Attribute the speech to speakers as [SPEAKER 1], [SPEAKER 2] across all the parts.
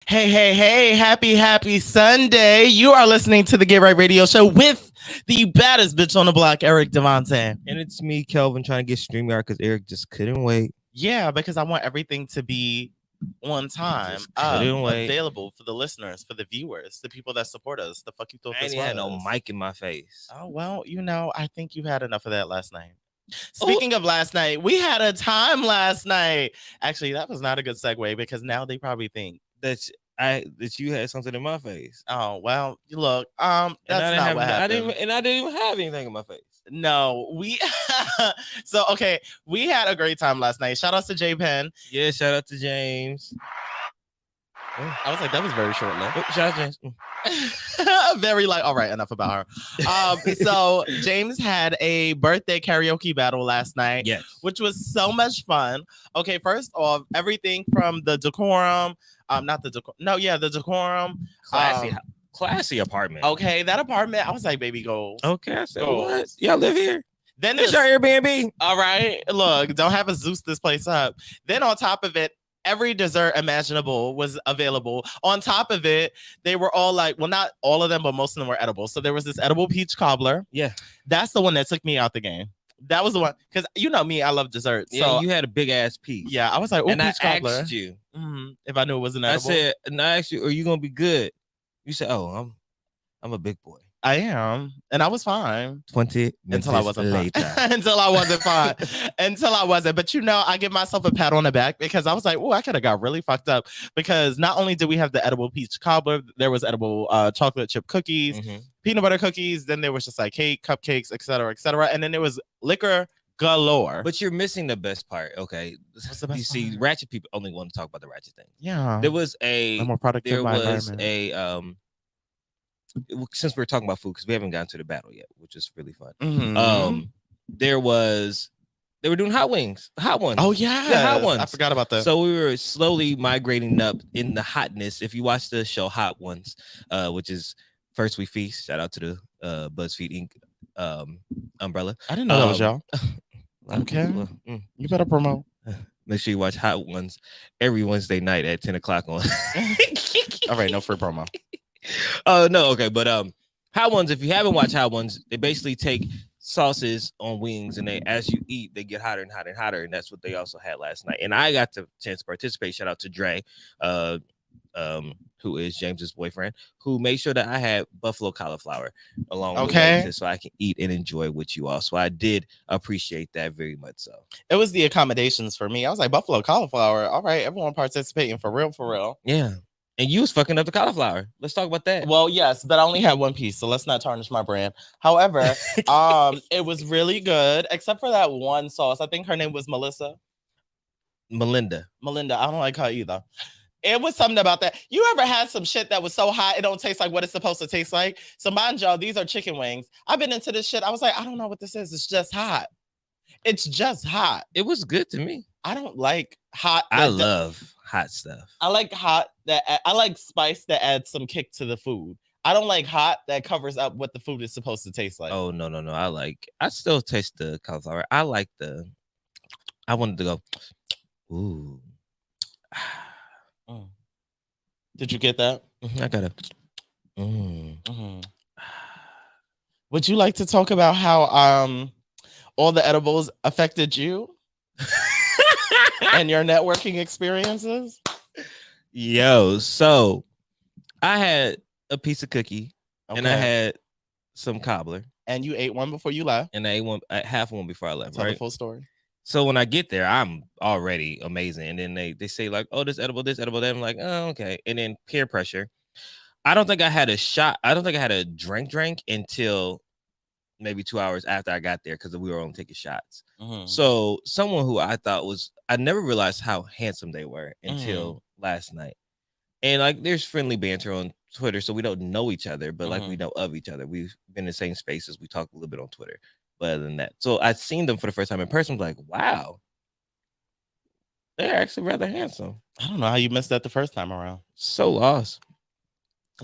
[SPEAKER 1] Hey, happy Sunday. You are listening to the Get Right Radio Show with the baddest bitch on the block, Eric Devante.
[SPEAKER 2] And it's me, Kelvin, trying to get StreamYard because Eric just couldn't wait.
[SPEAKER 1] Yeah, because I want everything to be on time,
[SPEAKER 2] Just couldn't wait.
[SPEAKER 1] available for the listeners, for the viewers, the people that support us. The fuck you thought
[SPEAKER 2] I
[SPEAKER 1] this
[SPEAKER 2] ain't
[SPEAKER 1] was?
[SPEAKER 2] had no mic in my face.
[SPEAKER 1] Oh, well, I think you had enough of that last night. Speaking of last night, we had a time last night. Actually, that was not a good segue because now they probably think
[SPEAKER 2] that you had something in my face.
[SPEAKER 1] Oh, well, look, that's not what happened.
[SPEAKER 2] I didn't even have anything in my face.
[SPEAKER 1] No, so okay, we had a great time last night. Shout out to J Penn.
[SPEAKER 2] Yeah, shout out to James.
[SPEAKER 1] I was like, that was very short lived.
[SPEAKER 2] Shout out to James.
[SPEAKER 1] Very like, all right, enough about her. So James had a birthday karaoke battle last night,
[SPEAKER 2] yes,
[SPEAKER 1] which was so much fun. Okay, first off, everything from the decorum, the decorum,
[SPEAKER 2] classy apartment.
[SPEAKER 1] Okay, that apartment, I was like, baby, go.
[SPEAKER 2] Okay, I said, what? Y'all live here?
[SPEAKER 1] Then
[SPEAKER 2] it's your Airbnb.
[SPEAKER 1] All right, look, don't have us Zeus this place up. Then on top of it, every dessert imaginable was available. On top of it, they were all like, well, not all of them, but most of them were edible. So there was this edible peach cobbler.
[SPEAKER 2] Yeah.
[SPEAKER 1] That's the one that took me out the game. That was the one, because you know me, I love dessert.
[SPEAKER 2] Yeah, so you had a big ass piece.
[SPEAKER 1] Yeah, I was like, oh,
[SPEAKER 2] and
[SPEAKER 1] peach cobbler.
[SPEAKER 2] I asked you
[SPEAKER 1] if I knew it wasn't edible.
[SPEAKER 2] I said, and I asked you, are you gonna be good? You said, oh, I'm a big boy.
[SPEAKER 1] I am, and I was fine.
[SPEAKER 2] 20 minutes until I wasn't
[SPEAKER 1] later. Until I wasn't fine. Until I wasn't. But I give myself a pat on the back because I was like, oh, I could have got really fucked up. Because not only did we have the edible peach cobbler, there was edible chocolate chip cookies, peanut butter cookies. Then there was just like cake, cupcakes, etc., etc. And then there was liquor galore.
[SPEAKER 2] But you're missing the best part. Okay,
[SPEAKER 1] what's the best
[SPEAKER 2] you see,
[SPEAKER 1] part?
[SPEAKER 2] ratchet people only want to talk about the ratchet thing.
[SPEAKER 1] Yeah,
[SPEAKER 2] there was a
[SPEAKER 1] more productive.
[SPEAKER 2] There was a since we're talking about food, because we haven't gotten to the battle yet, which is really fun. They were doing hot ones.
[SPEAKER 1] Oh yeah,
[SPEAKER 2] hot ones.
[SPEAKER 1] I forgot about that.
[SPEAKER 2] So we were slowly migrating up in the hotness. If you watch the show Hot Ones, which is First We Feast, shout out to the BuzzFeed Inc. Umbrella.
[SPEAKER 1] I didn't know that was y'all. Okay, you better promote.
[SPEAKER 2] Make sure you watch Hot Ones every Wednesday night at 10 o'clock on.
[SPEAKER 1] All right, no free promo.
[SPEAKER 2] Oh no, okay, but Hot Ones, if you haven't watched Hot Ones, they basically take sauces on wings, and they, as you eat, they get hotter and hotter and hotter, and that's what they also had last night. And I got the chance to participate. Shout out to Dre, who is James's boyfriend, who made sure that I had buffalo cauliflower along with it, so I can eat and enjoy with you all. So I did appreciate that very much. So
[SPEAKER 1] it was the accommodations for me. I was like, buffalo cauliflower. All right, everyone participating for real.
[SPEAKER 2] Yeah. And you was fucking up the cauliflower. Let's talk about that.
[SPEAKER 1] Well, yes, but I only had one piece, so let's not tarnish my brand. However, it was really good, except for that one sauce. I think her name was
[SPEAKER 2] Melinda.
[SPEAKER 1] I don't like her either. It was something about that. You ever had some shit that was so hot it don't taste like what it's supposed to taste like? So mind y'all, these are chicken wings. I've been into this shit. I was like, I don't know what this is. It's just hot. It's just hot.
[SPEAKER 2] It was good to me.
[SPEAKER 1] I don't like hot.
[SPEAKER 2] I love hot stuff.
[SPEAKER 1] I like hot I like spice that adds some kick to the food. I don't like hot that covers up what the food is supposed to taste like.
[SPEAKER 2] Oh no. I still taste the cauliflower. I wanted to go. Ooh.
[SPEAKER 1] Did you get that?
[SPEAKER 2] I got it.
[SPEAKER 1] Would you like to talk about how all the edibles affected you and your networking experiences?
[SPEAKER 2] Yo, so I had a piece of cookie and I had some cobbler.
[SPEAKER 1] And you ate one before you left?
[SPEAKER 2] And I ate half one before I left.
[SPEAKER 1] Tell the full story.
[SPEAKER 2] So when I get there, I'm already amazing. And then they say like, oh, this edible. Then I'm like, oh, okay. And then peer pressure. I don't think I had a shot. I don't think I had a drink until maybe 2 hours after I got there, because we were only taking shots. So someone who I thought I never realized how handsome they were until last night. And like, there's friendly banter on Twitter, so we don't know each other, but like we know of each other. We've been in the same spaces. We talk a little bit on Twitter. But other than that, so I'd seen them for the first time in person. Like, wow, they're actually rather handsome.
[SPEAKER 1] I don't know how you missed that the first time around.
[SPEAKER 2] So lost.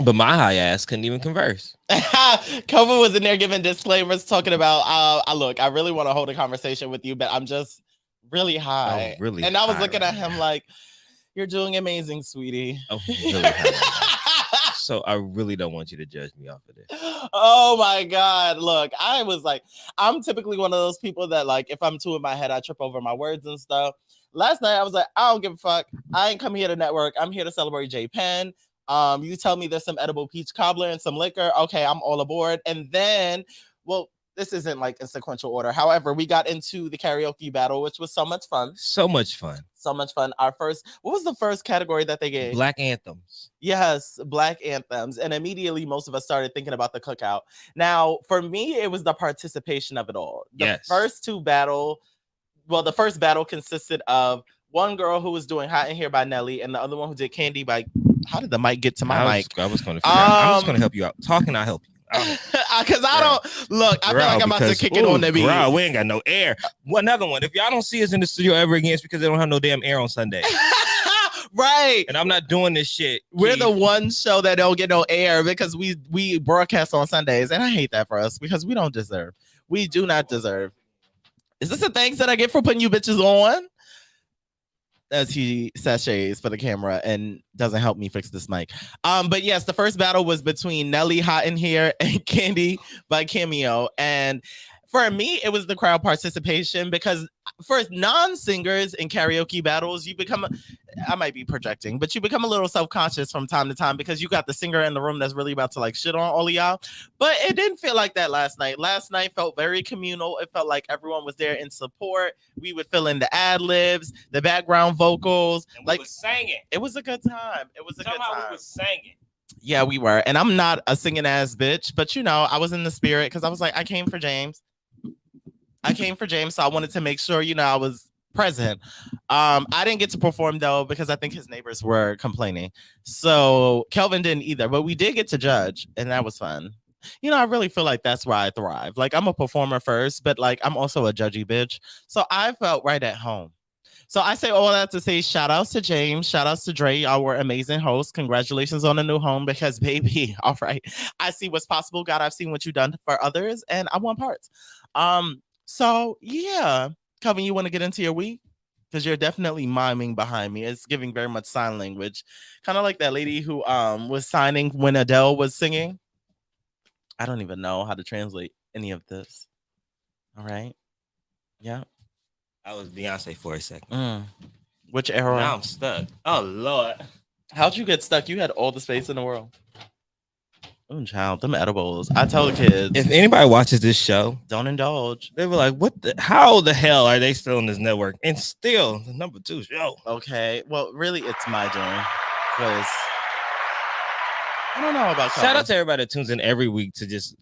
[SPEAKER 2] But my high ass couldn't even converse.
[SPEAKER 1] Kova was in there giving disclaimers, talking about, I really want to hold a conversation with you, but I'm just really high.
[SPEAKER 2] Oh, really?
[SPEAKER 1] And I was looking at him like, You're doing amazing, sweetie.
[SPEAKER 2] Oh, really high. So I really don't want you to judge me off of this.
[SPEAKER 1] Oh my God. Look, I was like, I'm typically one of those people that, like, if I'm too in my head, I trip over my words and stuff. Last night, I was like, I don't give a fuck. I ain't come here to network. I'm here to celebrate J Penn. You tell me there's some edible peach cobbler and some liquor. Okay, I'm all aboard. And then, well, this isn't like in sequential order. However, we got into the karaoke battle, which was so much fun.
[SPEAKER 2] So much fun.
[SPEAKER 1] So much fun. What was the first category that they gave?
[SPEAKER 2] Black anthems.
[SPEAKER 1] Yes, Black anthems. And immediately most of us started thinking about the cookout. Now, for me, it was the participation of it all. The first battle consisted of one girl who was doing Hot in Here by Nelly and the other one who did Candy by, how did the mic get to my mic?
[SPEAKER 2] I was going to figure out. I'm just going to help you out. Talking, I'll help you.
[SPEAKER 1] Because I don't look. I feel like I'm about to kick it on the beat.
[SPEAKER 2] We ain't got no air. Another one. If y'all don't see us in the studio ever again, it's because they don't have no damn air on Sunday.
[SPEAKER 1] Right.
[SPEAKER 2] And I'm not doing this shit.
[SPEAKER 1] We're the one show that don't get no air because we broadcast on Sundays, and I hate that for us because we don't deserve. We do not deserve. Is this a thanks that I get for putting you bitches on? As he sachets for the camera and doesn't help me fix this mic. But yes, the first battle was between Nelly Hot in Here and Candy by Cameo. And for me, it was the crowd participation because for non-singers in karaoke battles, you become, I might be projecting, but you become a little self-conscious from time to time because you got the singer in the room that's really about to like shit on all of y'all. But it didn't feel like that last night. Last night felt very communal. It felt like everyone was there in support. We would fill in the ad-libs, the background vocals.
[SPEAKER 2] And we was singing.
[SPEAKER 1] It was a good time. It was a good time.
[SPEAKER 2] We was singing.
[SPEAKER 1] Yeah, we were. And I'm not a singing ass bitch, but you know, I was in the spirit because I was like, I came for James. So I wanted to make sure, you know, I was present. I didn't get to perform though because I think his neighbors were complaining. So Kelvin didn't either, but we did get to judge, and that was fun. You know, I really feel like that's where I thrive. Like I'm a performer first, but like I'm also a judgy bitch. So I felt right at home. So I say all that to say shout outs to James, shout outs to Dre, y'all were amazing hosts. Congratulations on a new home because baby, all right, I see what's possible. God, I've seen what you've done for others, and I want parts. So yeah, Kelvin, you want to get into your week? Because you're definitely miming behind me. It's giving very much sign language. Kind of like that lady who was signing when Adele was singing. I don't even know how to translate any of this. All right. Yeah.
[SPEAKER 2] I was Beyonce for a second.
[SPEAKER 1] Which era?
[SPEAKER 2] Now I'm stuck. Oh Lord.
[SPEAKER 1] How'd you get stuck? You had all the space in the world. Oh, child, them edibles. I tell the kids,
[SPEAKER 2] if anybody watches this show,
[SPEAKER 1] don't indulge.
[SPEAKER 2] They were like, how the hell are they still on this network? And still the number 2 show.
[SPEAKER 1] Okay. Well, really, it's my doing. Because I don't know about
[SPEAKER 2] shout out to everybody that tunes in every week to just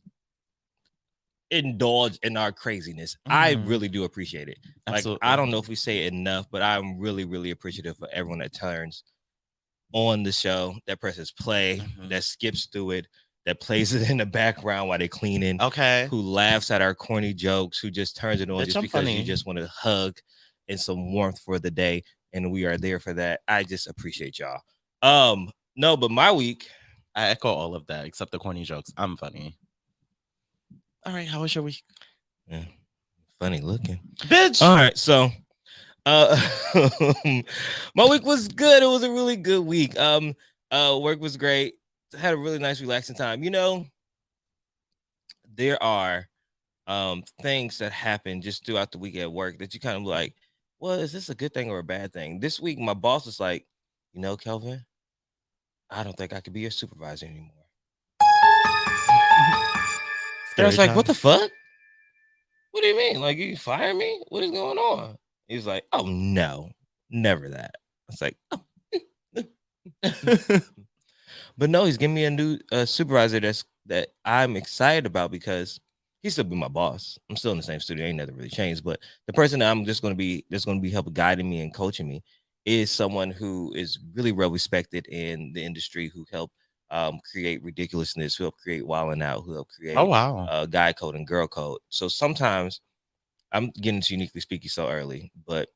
[SPEAKER 2] indulge in our craziness. I really do appreciate it. Absolutely. Like, I don't know if we say it enough, but I'm really, really appreciative for everyone that turns on the show, that presses play, that skips through it, that plays it in the background while they're cleaning.
[SPEAKER 1] Okay.
[SPEAKER 2] Who laughs at our corny jokes, who just turns it on
[SPEAKER 1] Bitch,
[SPEAKER 2] just
[SPEAKER 1] I'm
[SPEAKER 2] because
[SPEAKER 1] funny.
[SPEAKER 2] you just want to hug and some warmth for the day. And we are there for that. I just appreciate y'all. No, but my week.
[SPEAKER 1] I echo all of that except the corny jokes. I'm funny. All right, how was your week?
[SPEAKER 2] Yeah, funny looking.
[SPEAKER 1] Bitch.
[SPEAKER 2] All right, so my week was good. It was a really good week. Work was great. Had a really nice relaxing time. You know, there are things that happen just throughout the week at work that you kind of like, well, is this a good thing or a bad thing? This week, my boss was like, you know, Kelvin, I don't think I could be your supervisor anymore. And I was like, what the fuck? What do you mean? Like, you fire me? What is going on? He was like, oh, no, never that. I was like, oh. But no, he's giving me a new supervisor that I'm excited about because he's still be my boss. I'm still in the same studio. Ain't nothing really changed. But the person that I'm just going to be, that's going to be helping guiding me and coaching me is someone who is really well respected in the industry, who helped create ridiculousness, who help create Wild 'N Out, who help create guy code and girl code. So sometimes I'm getting to uniquely speaking so early, but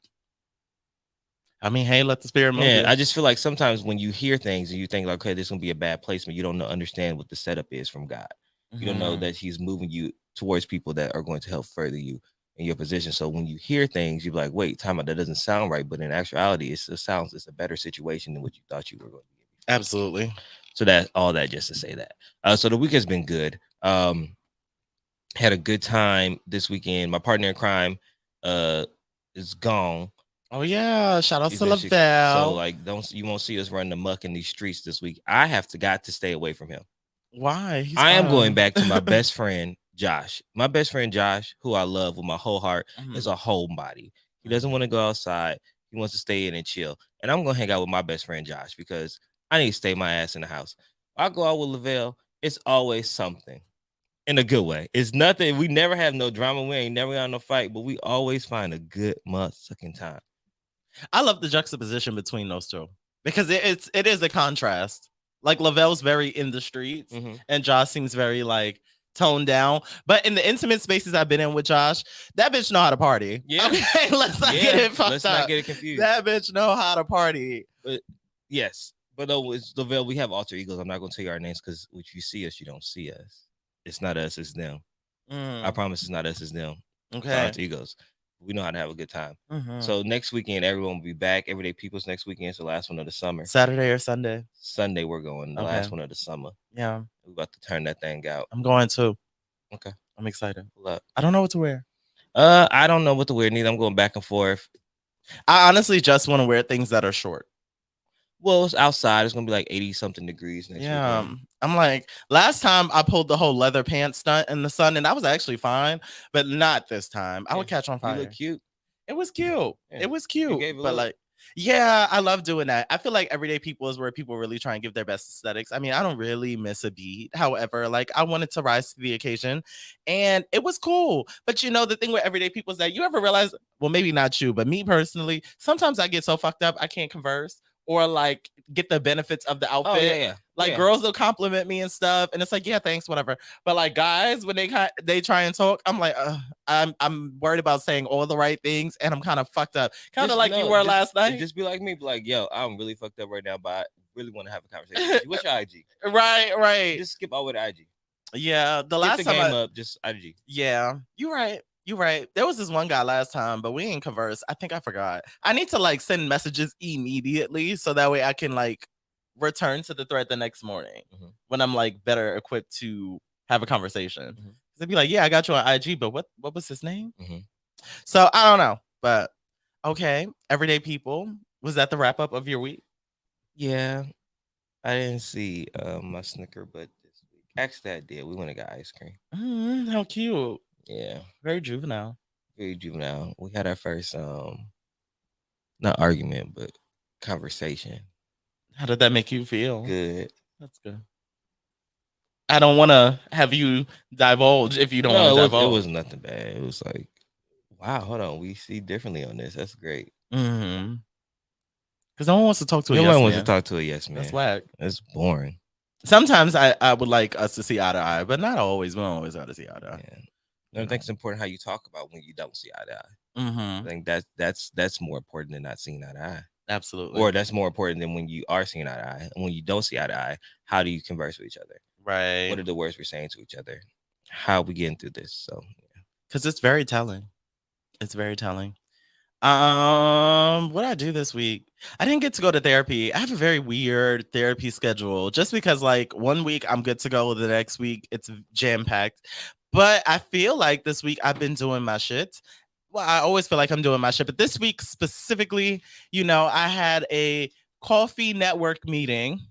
[SPEAKER 1] I mean, hey, let the spirit move.
[SPEAKER 2] Yeah, I just feel like sometimes when you hear things and you think, like, okay, this is gonna be a bad placement, you don't understand what the setup is from God. You don't know that He's moving you towards people that are going to help further you in your position. So when you hear things, you're like, wait, time out, that doesn't sound right. But in actuality, it's a better situation than what you thought you were going to be in.
[SPEAKER 1] Absolutely.
[SPEAKER 2] So that's all that just to say that. So the week has been good. Had a good time this weekend. My partner in crime is gone.
[SPEAKER 1] Oh yeah, shout out
[SPEAKER 2] She
[SPEAKER 1] to
[SPEAKER 2] said she-
[SPEAKER 1] Lavelle.
[SPEAKER 2] So like, you won't see us running amok in these streets this week. I have got to stay away from him.
[SPEAKER 1] Why? He's
[SPEAKER 2] I am
[SPEAKER 1] fine.
[SPEAKER 2] going back to my best friend Josh. My best friend Josh, who I love with my whole heart,
[SPEAKER 1] Mhm.
[SPEAKER 2] is a homebody. He doesn't want to go outside. He wants to stay in and chill. And I'm gonna hang out with my best friend Josh because I need to stay my ass in the house. I go out with Lavelle. It's always something. In a good way. It's nothing. We never have no drama. We ain't never got no fight, but we always find a good motherfucking time.
[SPEAKER 1] I love the juxtaposition between those two because it is a contrast. Like Lavelle's very in the streets, and Josh seems very like toned down. But in the intimate spaces I've been in with Josh, that bitch know how to party.
[SPEAKER 2] Yeah.
[SPEAKER 1] Okay, let's not get it fucked
[SPEAKER 2] Let's
[SPEAKER 1] up.
[SPEAKER 2] not get it confused.
[SPEAKER 1] That bitch know how to party.
[SPEAKER 2] But yes, but though it's Lavelle, we have alter egos. I'm not gonna tell you our names because if you see us, you don't see us. It's not us, it's them. I promise it's not us, it's them.
[SPEAKER 1] Okay.
[SPEAKER 2] Alter egos. We know how to have a good time.
[SPEAKER 1] Mhm.
[SPEAKER 2] So next weekend, everyone will be back. Everyday People's next weekend. It's the last one of the summer.
[SPEAKER 1] Saturday or Sunday?
[SPEAKER 2] Sunday, we're going. The
[SPEAKER 1] Okay.
[SPEAKER 2] last one of the summer.
[SPEAKER 1] Yeah.
[SPEAKER 2] We're about to turn that thing out.
[SPEAKER 1] I'm going too.
[SPEAKER 2] Okay.
[SPEAKER 1] I'm excited.
[SPEAKER 2] Pull up.
[SPEAKER 1] I don't know what to wear.
[SPEAKER 2] I don't know what to wear neither. I'm going back and forth.
[SPEAKER 1] I honestly just want to wear things that are short.
[SPEAKER 2] Well, it's outside. It's gonna be like 80 something degrees next weekend.
[SPEAKER 1] I'm like, last time I pulled the whole leather pants stunt in the sun, and I was actually fine, but not this time. I would catch on fire.
[SPEAKER 2] You look cute.
[SPEAKER 1] It was cute.
[SPEAKER 2] Yeah.
[SPEAKER 1] It was cute.
[SPEAKER 2] gave a
[SPEAKER 1] But
[SPEAKER 2] look.
[SPEAKER 1] like, yeah, I love doing that. I feel like Everyday People is where people really try and give their best aesthetics. I mean, I don't really miss a beat. However, like I wanted to rise to the occasion and it was cool. But you know, the thing with Everyday People is that you ever realize, well, maybe not you, but me personally, sometimes I get so fucked up I can't converse or like get the benefits of the outfit.
[SPEAKER 2] Oh yeah.
[SPEAKER 1] Like girls will compliment me and stuff, and it's like, yeah, thanks, whatever. But like guys, when they try and talk, I'm like, I'm worried about saying all the right things, and I'm kind of fucked up, kind of like you were last night.
[SPEAKER 2] Just be like me, be like, yo, I'm really fucked up right now, but I really want to have a conversation with you. What's your IG?
[SPEAKER 1] Right.
[SPEAKER 2] Just skip over the IG.
[SPEAKER 1] Yeah, the
[SPEAKER 2] Get
[SPEAKER 1] last
[SPEAKER 2] the
[SPEAKER 1] time
[SPEAKER 2] game up, just IG.
[SPEAKER 1] Yeah, you're right. You're right. There was this one guy last time, but we ain't converse. I think I forgot. I need to like send messages immediately so that way I can like return to the thread the next morning when I'm like better equipped to have a conversation. They'd be like, yeah, I got you on IG, but what was his name? So I don't know, but okay. Everyday People. Was that the wrap up of your week?
[SPEAKER 2] Yeah, I didn't see my Snicker, but this week actually I did. We went and got ice cream.
[SPEAKER 1] How cute.
[SPEAKER 2] Yeah,
[SPEAKER 1] very juvenile.
[SPEAKER 2] Very juvenile. We had our first not argument, but conversation.
[SPEAKER 1] How did that make you feel?
[SPEAKER 2] Good.
[SPEAKER 1] That's good. I don't want to have you divulge if you don't want to divulge.
[SPEAKER 2] It was nothing bad. It was like, wow, hold on, we see differently on this. That's great.
[SPEAKER 1] Because no one wants to talk to a yes man.
[SPEAKER 2] No one wants to talk to a yes man.
[SPEAKER 1] That's whack.
[SPEAKER 2] That's boring.
[SPEAKER 1] Sometimes I would like us to see eye to eye, but not always. We don't always got to see eye to eye.
[SPEAKER 2] Yeah. I think it's important how you talk about when you don't see eye to eye. I think that's more important than not seeing eye to eye.
[SPEAKER 1] Absolutely.
[SPEAKER 2] Or that's more important than when you are seeing eye to eye. And when you don't see eye to eye, how do you converse with each other?
[SPEAKER 1] Right.
[SPEAKER 2] What are the words we're saying to each other? How are we getting through this? So
[SPEAKER 1] because it's very telling. It's very telling. What did I do this week? I didn't get to go to therapy. I have a very weird therapy schedule just because like 1 week I'm good to go, the next week it's jam-packed. But I feel like this week I've been doing my shit. Well, I always feel like I'm doing my shit, but this week specifically, you know, I had a coffee network meeting.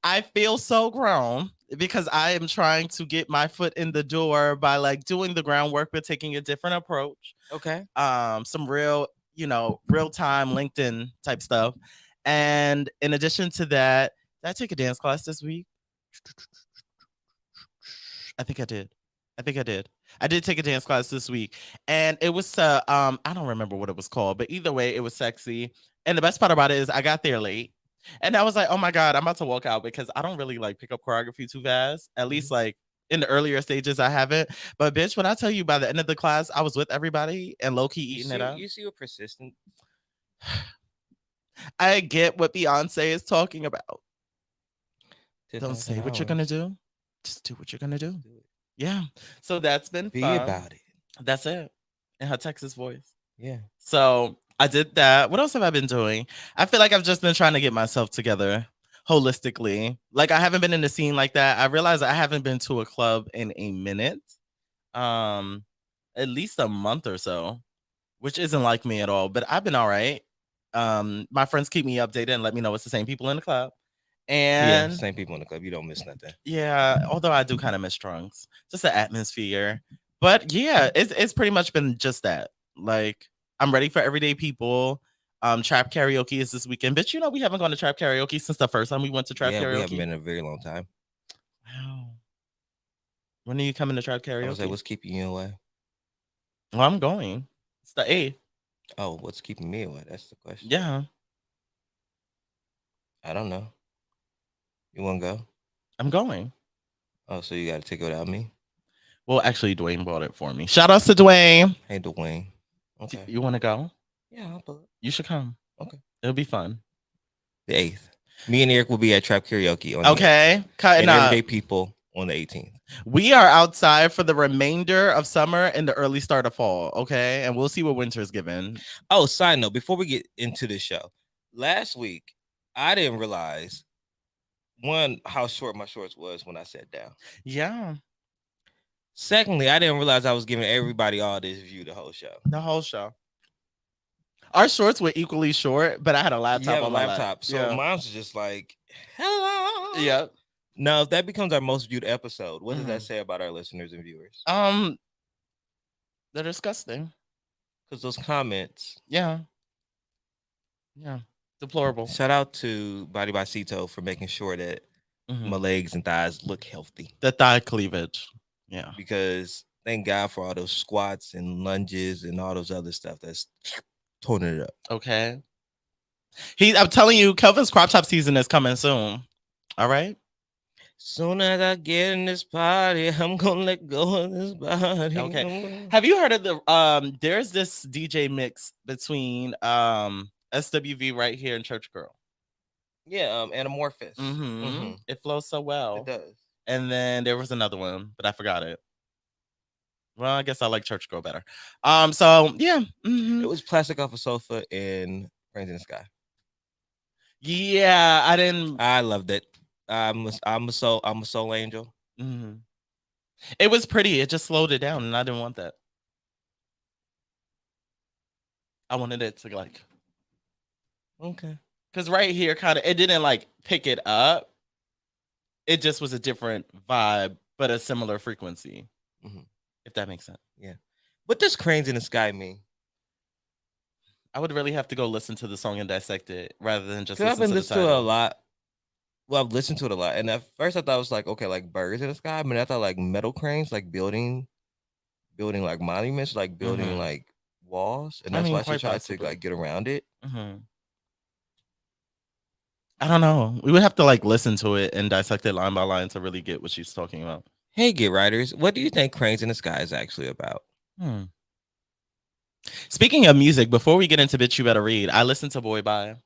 [SPEAKER 1] I feel so grown because I am trying to get my foot in the door by like doing the groundwork but taking a different approach.
[SPEAKER 2] Okay.
[SPEAKER 1] Some real time LinkedIn type stuff. And in addition to that, did I take a dance class this week? I think I did. I did take a dance class this week, and it was I don't remember what it was called, but either way, it was sexy. And the best part about it is I got there late, and I was like, oh my god, I'm about to walk out because I don't really like pick up choreography too fast. At least like in the earlier stages, I haven't. But bitch, when I tell you by the end of the class, I was with everybody and low key eating it up.
[SPEAKER 2] You see what persistent.
[SPEAKER 1] I get what Beyonce is talking about.
[SPEAKER 2] 10,000
[SPEAKER 1] Don't say what you're
[SPEAKER 2] hours.
[SPEAKER 1] gonna do. Just do what you're gonna do. Yeah. So that's been
[SPEAKER 2] Be
[SPEAKER 1] fun.
[SPEAKER 2] about it.
[SPEAKER 1] That's it. in her Texas voice.
[SPEAKER 2] Yeah.
[SPEAKER 1] So I did that. What else have I been doing? I feel like I've just been trying to get myself together holistically. Like I haven't been in the scene like that. I realized I haven't been to a club in a minute. Um, at least a month or so, which isn't like me at all, but I've been all right. My friends keep me updated and let me know it's the same people in the club.
[SPEAKER 2] Yeah,
[SPEAKER 1] And
[SPEAKER 2] same people in the club. You don't miss nothing.
[SPEAKER 1] yeah, although I do kind of miss Trunks, just the atmosphere. But yeah, it's pretty much been just that. Like I'm ready for everyday people. Trap karaoke is this weekend, but we haven't gone to trap karaoke since the first time we went to trap
[SPEAKER 2] Yeah, we haven't
[SPEAKER 1] karaoke.
[SPEAKER 2] been in a very long time.
[SPEAKER 1] Wow. When are you coming to trap karaoke?
[SPEAKER 2] I was like, what's keeping you away?
[SPEAKER 1] Well, I'm going. It's the 8th.
[SPEAKER 2] Oh, what's keeping me away? That's the question.
[SPEAKER 1] Yeah,
[SPEAKER 2] I don't know. You want to go?
[SPEAKER 1] I'm going.
[SPEAKER 2] Oh, so you got to take it without me?
[SPEAKER 1] Well, actually, Dwayne bought it for me. Shout outs to Dwayne.
[SPEAKER 2] Hey, Dwayne. Okay.
[SPEAKER 1] You want to go?
[SPEAKER 2] Yeah, I'll pull it.
[SPEAKER 1] You should come.
[SPEAKER 2] Okay.
[SPEAKER 1] It'll be fun.
[SPEAKER 2] The 8th. Me and Eric will be at Trap Karaoke on
[SPEAKER 1] Okay.
[SPEAKER 2] the 8th. And Everyday People on the 18th.
[SPEAKER 1] We are outside for the remainder of summer and the early start of fall. Okay. And we'll see what winter is given.
[SPEAKER 2] Oh, side note, before we get into the show, last week, I didn't realize, one, how short my shorts was when I sat down.
[SPEAKER 1] Yeah.
[SPEAKER 2] Secondly, I didn't realize I was giving everybody all this view the whole show.
[SPEAKER 1] The whole show. Our shorts were equally short, but I had a laptop on my laptop.
[SPEAKER 2] So mine was just like, hello.
[SPEAKER 1] Yep.
[SPEAKER 2] Now, if that becomes our most viewed episode, what does that say about our listeners and viewers?
[SPEAKER 1] They're disgusting.
[SPEAKER 2] Because those comments.
[SPEAKER 1] Yeah. Deplorable.
[SPEAKER 2] Shout out to Body by Cito for making sure that my legs and thighs look healthy.
[SPEAKER 1] The thigh cleavage. Yeah.
[SPEAKER 2] Because thank God for all those squats and lunges and all those other stuff that's toning it up.
[SPEAKER 1] Okay. I'm telling you, Kelvin's crop top season is coming soon. All right.
[SPEAKER 2] Soon as I get in this party, I'm gonna let go of this body.
[SPEAKER 1] Okay. Have you heard of the there's this DJ mix between SWV right here and Church Girl?
[SPEAKER 2] Yeah, Anamorphous.
[SPEAKER 1] It flows so well.
[SPEAKER 2] It does.
[SPEAKER 1] And then there was another one, but I forgot it. Well, I guess I like Church Girl better. So yeah.
[SPEAKER 2] It was Plastic Off a Sofa and Brains in the Sky.
[SPEAKER 1] Yeah, I
[SPEAKER 2] loved it. I'm a soul angel.
[SPEAKER 1] It was pretty. It just slowed it down, and I didn't want that. I wanted it to like,
[SPEAKER 2] okay,
[SPEAKER 1] because right here, kind of, it didn't like pick it up. It just was a different vibe, but a similar frequency. If that makes sense.
[SPEAKER 2] Yeah. What does Cranes in the Sky mean?
[SPEAKER 1] I would really have to go listen to the song and dissect it rather than just.
[SPEAKER 2] I've been listening to it a lot. Well, I've listened to it a lot, and at first I thought it was like, okay, like birds in the sky. I mean, I thought like metal cranes, like building like monuments, like building like walls, and that's why she tried to like get around it.
[SPEAKER 1] I don't know. We would have to like listen to it and dissect it line by line to really get what she's talking about.
[SPEAKER 2] Hey, Get Writers, what do you think Cranes in the Sky is actually about?
[SPEAKER 1] Speaking of music, before we get into Bitch You Better Read, I listened to Boy Bye.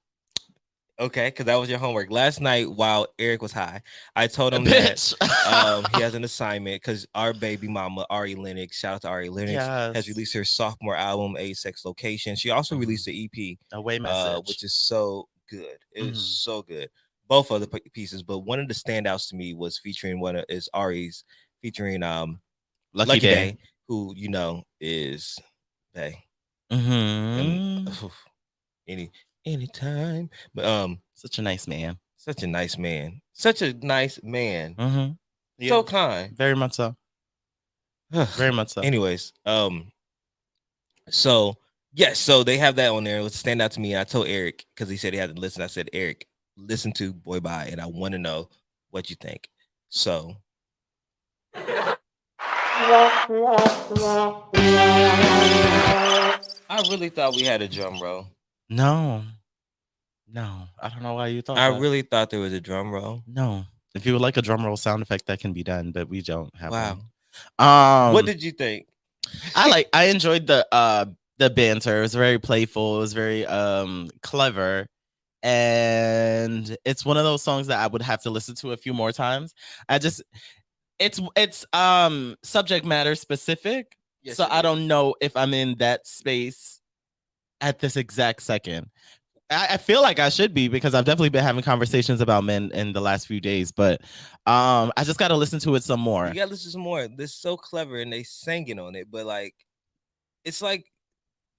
[SPEAKER 2] Okay, because that was your homework. Last night, while Eric was high, I told him that he has an assignment because our baby mama, Ari Lennox, shout out to Ari Lennox, has released her sophomore album, A Sex Location. She also released the EP,
[SPEAKER 1] Away Message,
[SPEAKER 2] which is so good. It is so good. Both of the pieces, but one of the standouts to me was featuring Ari's featuring Lucky Day, who you know is Bay. Anytime, but
[SPEAKER 1] such a nice man.
[SPEAKER 2] So kind.
[SPEAKER 1] Very much so. Very much so.
[SPEAKER 2] Anyways, so yes, so they have that on there. It would stand out to me. I told Eric because he said he had to listen. I said, Eric, listen to Boy Bye, and I want to know what you think. So I really thought we had a drum roll.
[SPEAKER 1] No, I don't know why you thought.
[SPEAKER 2] I really thought there was a drum roll.
[SPEAKER 1] No, if you would like a drum roll sound effect, that can be done, but we don't have one.
[SPEAKER 2] What did you think?
[SPEAKER 1] I enjoyed the banter. It was very playful. It was very clever, and it's one of those songs that I would have to listen to a few more times. It's subject matter specific.
[SPEAKER 2] Yes,
[SPEAKER 1] So
[SPEAKER 2] it
[SPEAKER 1] I
[SPEAKER 2] is.
[SPEAKER 1] don't know if I'm in that space at this exact second. I feel like I should be because I've definitely been having conversations about men in the last few days, but I just got to listen to it some more.
[SPEAKER 2] You gotta listen to some more. They're so clever and they singing on it, but like, it's like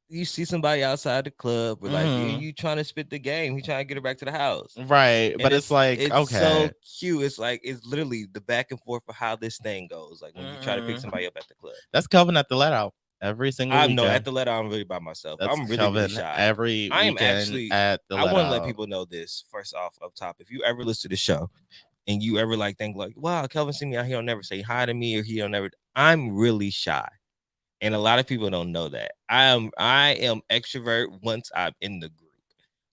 [SPEAKER 2] you see somebody outside the club, or like you trying to spit the game. He trying to get her back to the house.
[SPEAKER 1] Right,
[SPEAKER 2] And
[SPEAKER 1] but it's like,
[SPEAKER 2] it's so
[SPEAKER 1] okay,
[SPEAKER 2] cute. It's like it's literally the back and forth of how this thing goes. Like when you try to pick somebody up at the club.
[SPEAKER 1] that's Kelvin at the let out every single
[SPEAKER 2] I
[SPEAKER 1] weekend.
[SPEAKER 2] know at the let out, I'm really by myself.
[SPEAKER 1] That's
[SPEAKER 2] I'm really,
[SPEAKER 1] Kelvin
[SPEAKER 2] really shy.
[SPEAKER 1] every
[SPEAKER 2] I am
[SPEAKER 1] weekend
[SPEAKER 2] actually
[SPEAKER 1] at the
[SPEAKER 2] I
[SPEAKER 1] let
[SPEAKER 2] want to let
[SPEAKER 1] out.
[SPEAKER 2] people know this first off up top. If you ever listen to the show and you ever like think like, wow, Kelvin see me out, he don't never say hi to me, or he don't never. I'm really shy. And a lot of people don't know that. I am extrovert once I'm in the group.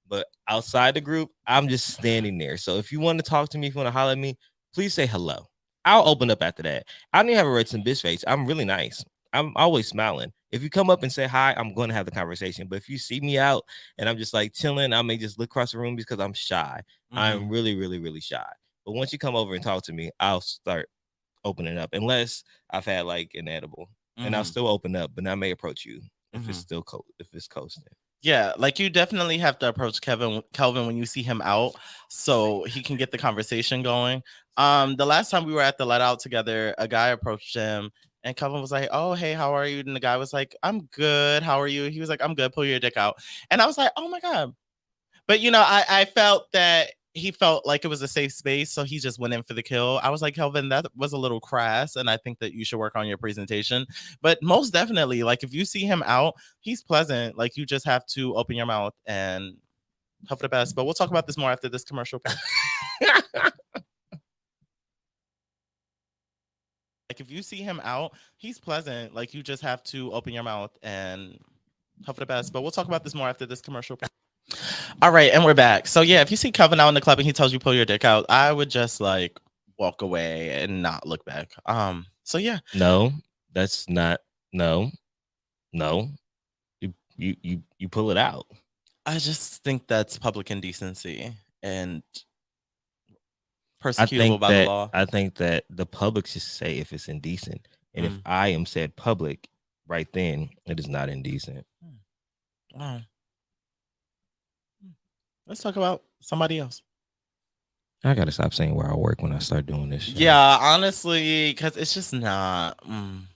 [SPEAKER 2] But outside the group, I'm just standing there. So if you want to talk to me, if you want to holler at me, please say hello. I'll open up after that. I don't even have a red some bitch face. I'm really nice. I'm always smiling. If you come up and say hi, I'm going to have the conversation. But if you see me out and I'm just like chilling, I may just look across the room because I'm shy. I'm really, really, really shy. But once you come over and talk to me, I'll start opening up, unless I've had like an edible. And I'll still open up, but I may approach you if it's still if it's coasting.
[SPEAKER 1] Yeah, like you definitely have to approach Kelvin when you see him out, so he can get the conversation going. The last time we were at the let out together, a guy approached him, and Kelvin was like, "Oh, hey, how are you?" And the guy was like, "I'm good. How are you?" He was like, "I'm good. Pull your dick out." And I was like, "Oh my god!" But I felt that he felt like it was a safe space, so he just went in for the kill. I was like, Kelvin, that was a little crass, and I think that you should work on your presentation. But most definitely, like if you see him out, he's pleasant. Like you just have to open your mouth and hope for the best. But we'll talk about this more after this commercial. Like if you see him out, he's pleasant. Like you just have to open your mouth and hope for the best. But we'll talk about this more after this commercial. All right, and we're back. So yeah, if you see Kelvin out in the club and he tells you pull your dick out, I would just like walk away and not look back. So yeah.
[SPEAKER 2] No, that's not no. You pull it out.
[SPEAKER 1] I just think that's public indecency and persecutable by the law.
[SPEAKER 2] I think that the public should say if it's indecent. And if I am said public right then, it is not indecent.
[SPEAKER 1] Wow. Let's talk about somebody else.
[SPEAKER 2] I gotta stop saying where I work when I start doing this show.
[SPEAKER 1] Yeah, honestly, because it's just not.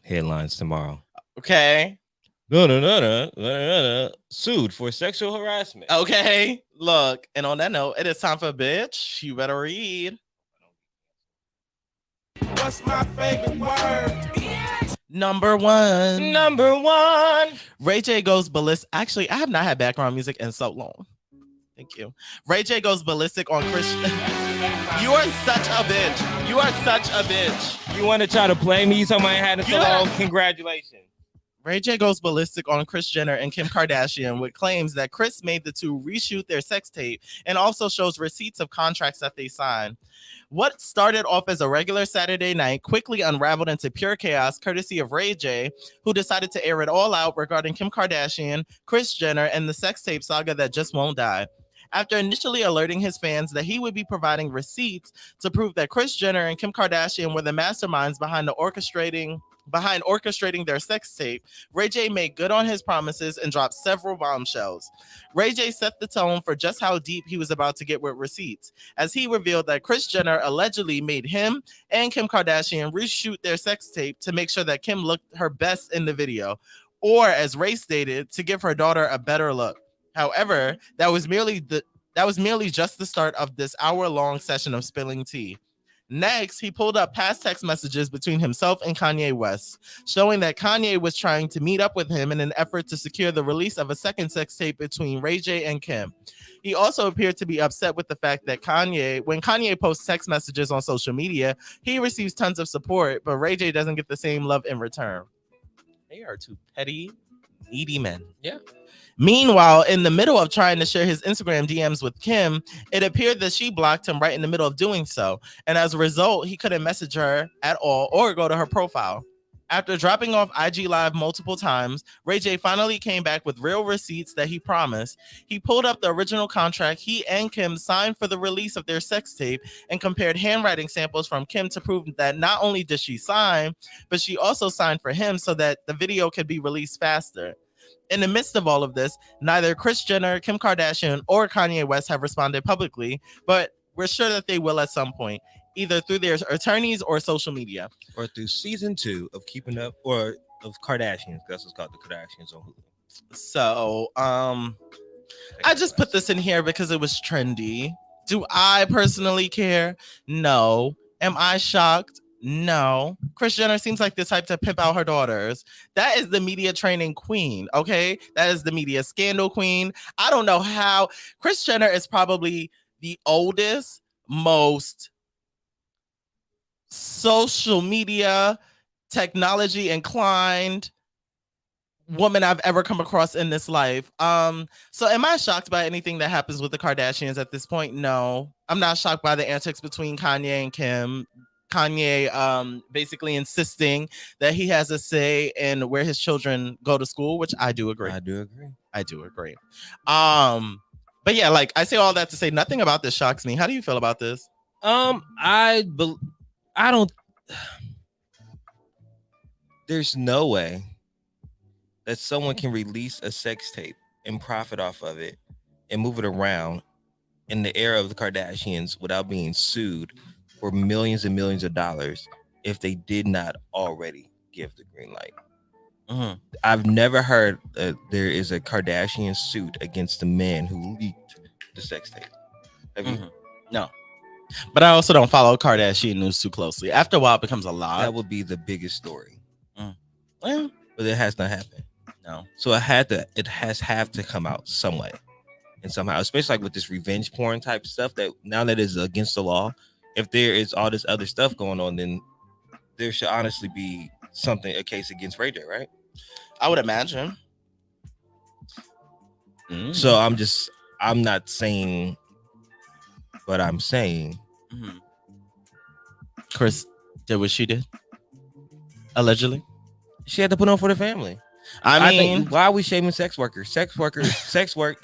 [SPEAKER 2] Headlines tomorrow.
[SPEAKER 1] Okay.
[SPEAKER 2] Sued for sexual harassment.
[SPEAKER 1] Okay. Look, and on that note, it is time for bitch. You better read. What's my favorite word? Number one. Ray J goes ballistic. Actually, I have not had background music in so long. Thank you. Ray J goes ballistic on Chris. You are such a bitch. You are such a bitch.
[SPEAKER 2] You want to try to play me? Somebody had it so long. Congratulations.
[SPEAKER 1] Ray J goes ballistic on Kris Jenner and Kim Kardashian with claims that Kris made the two reshoot their sex tape and also shows receipts of contracts that they signed. What started off as a regular Saturday night quickly unraveled into pure chaos, courtesy of Ray J, who decided to air it all out regarding Kim Kardashian, Kris Jenner, and the sex tape saga that just won't die. After initially alerting his fans that he would be providing receipts to prove that Kris Jenner and Kim Kardashian were the masterminds behind orchestrating their sex tape, Ray J made good on his promises and dropped several bombshells. Ray J set the tone for just how deep he was about to get with receipts, as he revealed that Kris Jenner allegedly made him and Kim Kardashian reshoot their sex tape to make sure that Kim looked her best in the video, or as Ray stated, to give her daughter a better look. However, that was merely just the start of this hour-long session of spilling tea. Next, he pulled up past text messages between himself and Kanye West, showing that Kanye was trying to meet up with him in an effort to secure the release of a second sex tape between Ray J and Kim. He also appeared to be upset with the fact that when Kanye posts text messages on social media, he receives tons of support, but Ray J doesn't get the same love in return. They are two petty, needy men.
[SPEAKER 2] Yeah.
[SPEAKER 1] Meanwhile, in the middle of trying to share his Instagram DMs with Kim, it appeared that she blocked him right in the middle of doing so. And as a result, he couldn't message her at all or go to her profile. After dropping off IG Live multiple times, Ray J finally came back with real receipts that he promised. He pulled up the original contract he and Kim signed for the release of their sex tape and compared handwriting samples from Kim to prove that not only did she sign, but she also signed for him so that the video could be released faster. In the midst of all of this, neither Kris Jenner, Kim Kardashian, or Kanye West have responded publicly, but we're sure that they will at some point, either through their attorneys or social media.
[SPEAKER 2] Or through season 2 of Keeping Up, or of Kardashians. That's what's called, the Kardashians on Hulu.
[SPEAKER 1] So, I just put this in here because it was trendy. Do I personally care? No. Am I shocked? No. Kris Jenner seems like the type to pimp out her daughters. That is the media training queen, okay? That is the media scandal queen. I don't know how. Kris Jenner is probably the oldest, most social media technology inclined woman I've ever come across in this life. So am I shocked by anything that happens with the Kardashians at this point? No. I'm not shocked by the antics between Kanye and Kim. Kanye basically insisting that he has a say in where his children go to school, which I do agree.
[SPEAKER 2] I do agree.
[SPEAKER 1] I do agree. But yeah, like I say all that to say nothing about this shocks me. How do you feel about this?
[SPEAKER 2] I don't. There's no way that someone can release a sex tape and profit off of it and move it around in the era of the Kardashians without being sued for millions and millions of dollars if they did not already give the green light.
[SPEAKER 1] Mhm.
[SPEAKER 2] I've never heard that there is a Kardashian suit against the man who leaked the sex tape. Have you?
[SPEAKER 1] Mhm. No. But I also don't follow Kardashian news too closely. After a while, it becomes a lot.
[SPEAKER 2] That would be the biggest story.
[SPEAKER 1] Well,
[SPEAKER 2] But it has not happened.
[SPEAKER 1] no.
[SPEAKER 2] So it has to come out some way and somehow, especially like with this revenge porn type stuff that now that is against the law. If there is all this other stuff going on, then there should honestly be a case against Ray J, right?
[SPEAKER 1] I would imagine.
[SPEAKER 2] So I'm not saying, but I'm saying
[SPEAKER 1] Kris did what she did. Allegedly.
[SPEAKER 2] She had to put on for the family.
[SPEAKER 1] I mean,
[SPEAKER 2] why are we shaming sex workers? Sex work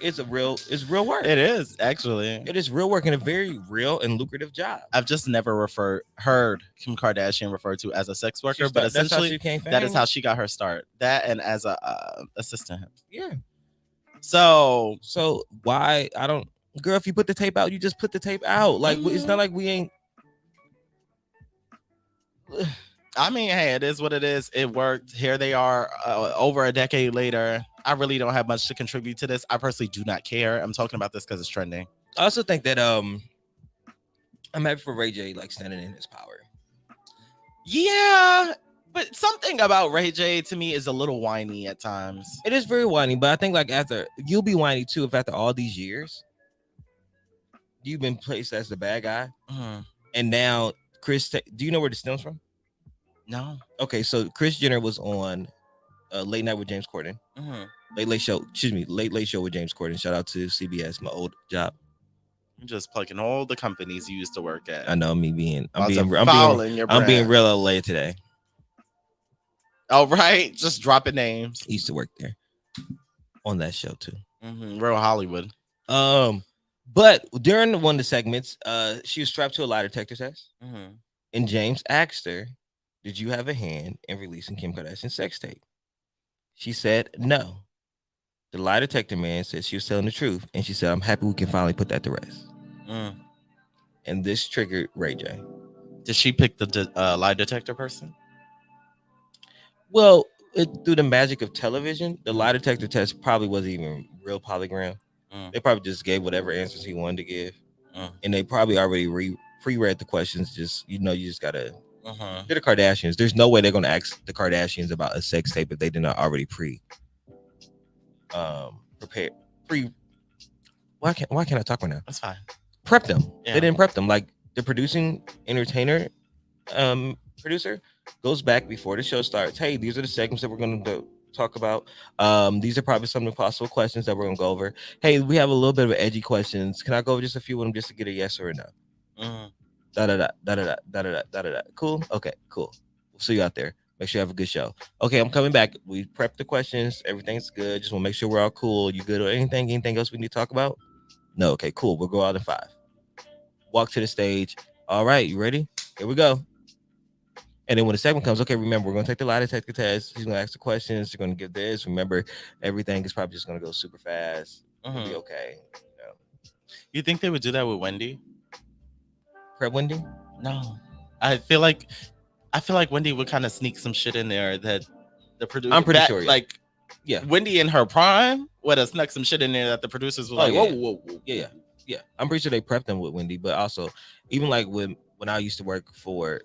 [SPEAKER 2] is real work.
[SPEAKER 1] it is actually.
[SPEAKER 2] It is real work and a very real and lucrative job.
[SPEAKER 1] I've just never heard Kim Kardashian referred to as a sex worker, but
[SPEAKER 2] That's how
[SPEAKER 1] essentially
[SPEAKER 2] she became
[SPEAKER 1] that is
[SPEAKER 2] famous.
[SPEAKER 1] how she got her start. That and as a assistant.
[SPEAKER 2] Yeah.
[SPEAKER 1] So
[SPEAKER 2] why I don't, girl, if you put the tape out, you just put the tape out. Like it's not like we ain't.
[SPEAKER 1] I mean, hey, it is what it is. It worked. Here they are over a decade later. I really don't have much to contribute to this. I personally do not care. I'm talking about this because it's trending.
[SPEAKER 2] I also think that I'm happy for Ray J like standing in his power.
[SPEAKER 1] Yeah, but something about Ray J to me is a little whiny at times.
[SPEAKER 2] It is very whiny, but I think like after you'll be whiny too if after all these years you've been placed as the bad guy, and now Kris. Do you know where this stems from?
[SPEAKER 1] No.
[SPEAKER 2] Okay, so Kris Jenner was on Late Night with James Corden. Late Show with James Corden. Shout out to CBS, my old job.
[SPEAKER 1] I'm just plugging all the companies you used to work at.
[SPEAKER 2] I know I'm being real LA today.
[SPEAKER 1] All right, just dropping names.
[SPEAKER 2] He used to work there on that show too.
[SPEAKER 1] Real Hollywood.
[SPEAKER 2] But during one of the segments, she was strapped to a lie detector test, and James asked her, "Did you have a hand in releasing Kim Kardashian's sex tape?" She said no. The lie detector man said she was telling the truth, and she said, "I'm happy we can finally put that to rest." And this triggered Ray J.
[SPEAKER 1] Did she pick the lie detector person?
[SPEAKER 2] Well, through the magic of television, the lie detector test probably wasn't even real polygram. They probably just gave whatever answers he wanted to give, and they probably already pre-read the questions. Just you just gotta. They're the Kardashians. There's no way they're gonna ask the Kardashians about a sex tape if they did not already prepare. Why can't I talk right now?
[SPEAKER 1] That's fine.
[SPEAKER 2] Prep them.
[SPEAKER 1] Yeah.
[SPEAKER 2] They didn't prep them. Like the producing entertainer producer goes back before the show starts. Hey, these are the segments that we're going to talk about. These are probably some of the possible questions that we're going to go over. Hey, we have a little bit of edgy questions. Can I go over just a few of them just to get a yes or a no? Da da da da da da da da da da. Cool. Okay. Cool. We'll see you out there. Make sure you have a good show. Okay, I'm coming back. We prepped the questions. Everything's good. Just want to make sure we're all cool. You good or anything? Anything else we need to talk about? No. Okay, cool. We'll go out in 5. Walk to the stage. All right, you ready? Here we go. And then when the segment comes, okay, remember, we're going to take the lie detector test. He's going to ask the questions. You're going to give this. Remember, everything is probably just going to go super fast. It'll be okay.
[SPEAKER 1] You think they would do that with Wendy?
[SPEAKER 2] Prep Wendy?
[SPEAKER 1] No. I feel like Wendy would kind of sneak some shit in there that the producer.
[SPEAKER 2] I'm pretty sure. Yeah.
[SPEAKER 1] Like, yeah, Wendy in her prime would have snuck some shit in there that the producers were like, whoa.
[SPEAKER 2] Yeah. I'm pretty sure they prepped them with Wendy, but also even like when I used to work for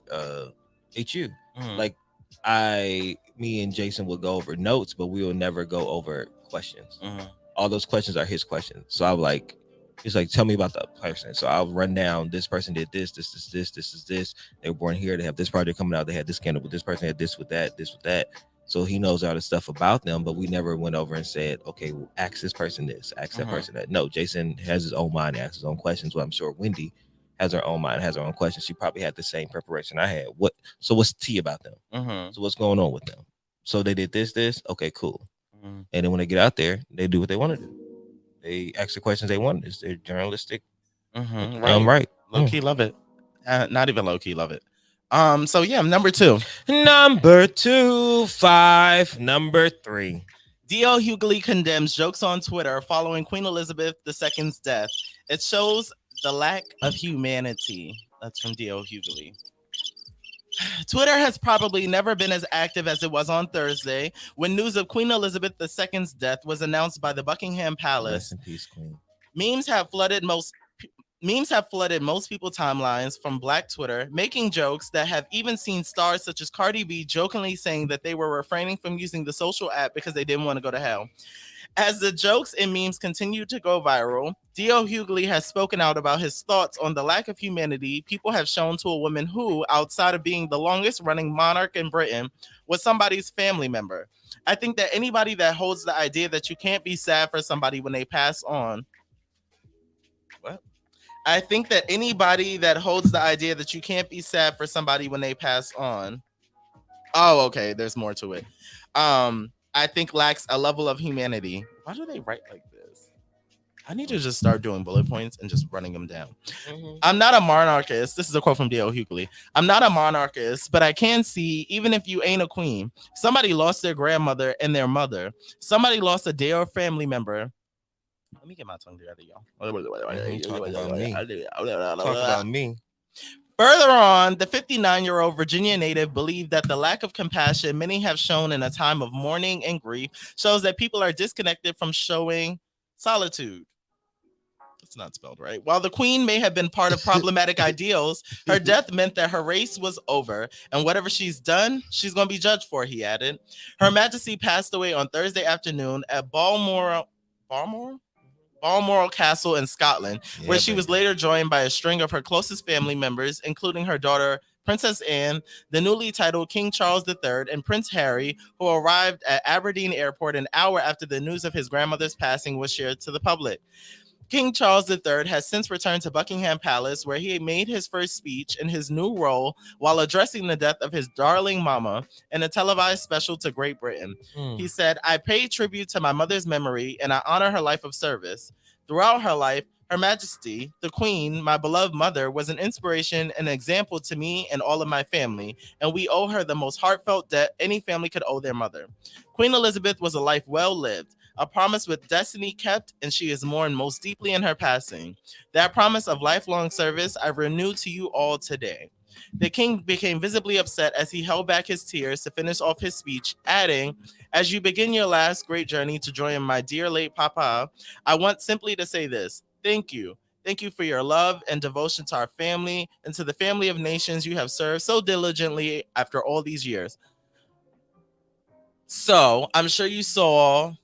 [SPEAKER 2] HU, like me and Jason would go over notes, but we will never go over questions. All those questions are his questions. So I was like, he's like, tell me about the person. So I'll run down. This person did this is this. They were born here. They have this project coming out. They had this scandal with this person. Had this with that. So he knows all the stuff about them, but we never went over and said, okay, well, ask this person this, ask that person that. No, Jason has his own mind, asks his own questions. Well, I'm sure Wendy has her own mind, has her own questions. She probably had the same preparation I had. So what's the tea about them? So what's going on with them? So they did this. Okay, cool. And then when they get out there, they do what they want to do. They ask the questions they want. They're journalistic. Right.
[SPEAKER 1] Low key love it. Not even low key love it. So yeah, number 2.
[SPEAKER 2] Number 2, 5, number 3.
[SPEAKER 1] D.L. Hughley condemns jokes on Twitter following Queen Elizabeth II's death. It shows the lack of humanity. That's from D.L. Hughley. Twitter has probably never been as active as it was on Thursday when news of Queen Elizabeth II's death was announced by the Buckingham Palace.
[SPEAKER 2] Rest in peace, Queen.
[SPEAKER 1] Memes have flooded most people's timelines from Black Twitter, making jokes that have even seen stars such as Cardi B jokingly saying that they were refraining from using the social app because they didn't want to go to hell. As the jokes and memes continue to go viral, D.L. Hughley has spoken out about his thoughts on the lack of humanity people have shown to a woman who, outside of being the longest running monarch in Britain, was somebody's family member. I think that anybody that holds the idea that you can't be sad for somebody when they pass on. I think that anybody that holds the idea that you can't be sad for somebody when they pass on. Oh, okay. There's more to it. I think lacks a level of humanity. Why do they write like this? I need to just start doing bullet points and just running them down. I'm not a monarchist. This is a quote from D.L. Hughley. I'm not a monarchist, but I can see, even if you ain't a queen, somebody lost their grandmother and their mother. Somebody lost a dear family member. Let me get my tongue together, y'all.
[SPEAKER 2] Talk about me.
[SPEAKER 1] Further on, the 59-year-old Virginia native believed that the lack of compassion many have shown in a time of mourning and grief shows that people are disconnected from showing solitude. It's not spelled right. While the Queen may have been part of problematic ideals, her death meant that her race was over, and whatever she's done, she's going to be judged for, he added. Her Majesty passed away on Thursday afternoon at Balmoral Castle in Scotland, where she was later joined by a string of her closest family members, including her daughter, Princess Anne, the newly titled King Charles III, and Prince Harry, who arrived at Aberdeen Airport an hour after the news of his grandmother's passing was shared to the public. King Charles III has since returned to Buckingham Palace, where he made his first speech in his new role while addressing the death of his darling mama in a televised special to Great Britain. He said, "I pay tribute to my mother's memory and I honor her life of service. Throughout her life, Her Majesty, the Queen, my beloved mother, was an inspiration and an example to me and all of my family, and we owe her the most heartfelt debt any family could owe their mother. Queen Elizabeth was a life well lived, a promise with destiny kept, and she is mourned most deeply in her passing. That promise of lifelong service I renew to you all today." The king became visibly upset as he held back his tears to finish off his speech, adding, "As you begin your last great journey to join my dear late papa, I want simply to say this. Thank you. Thank you for your love and devotion to our family and to the family of nations you have served so diligently after all these years." So I'm sure you saw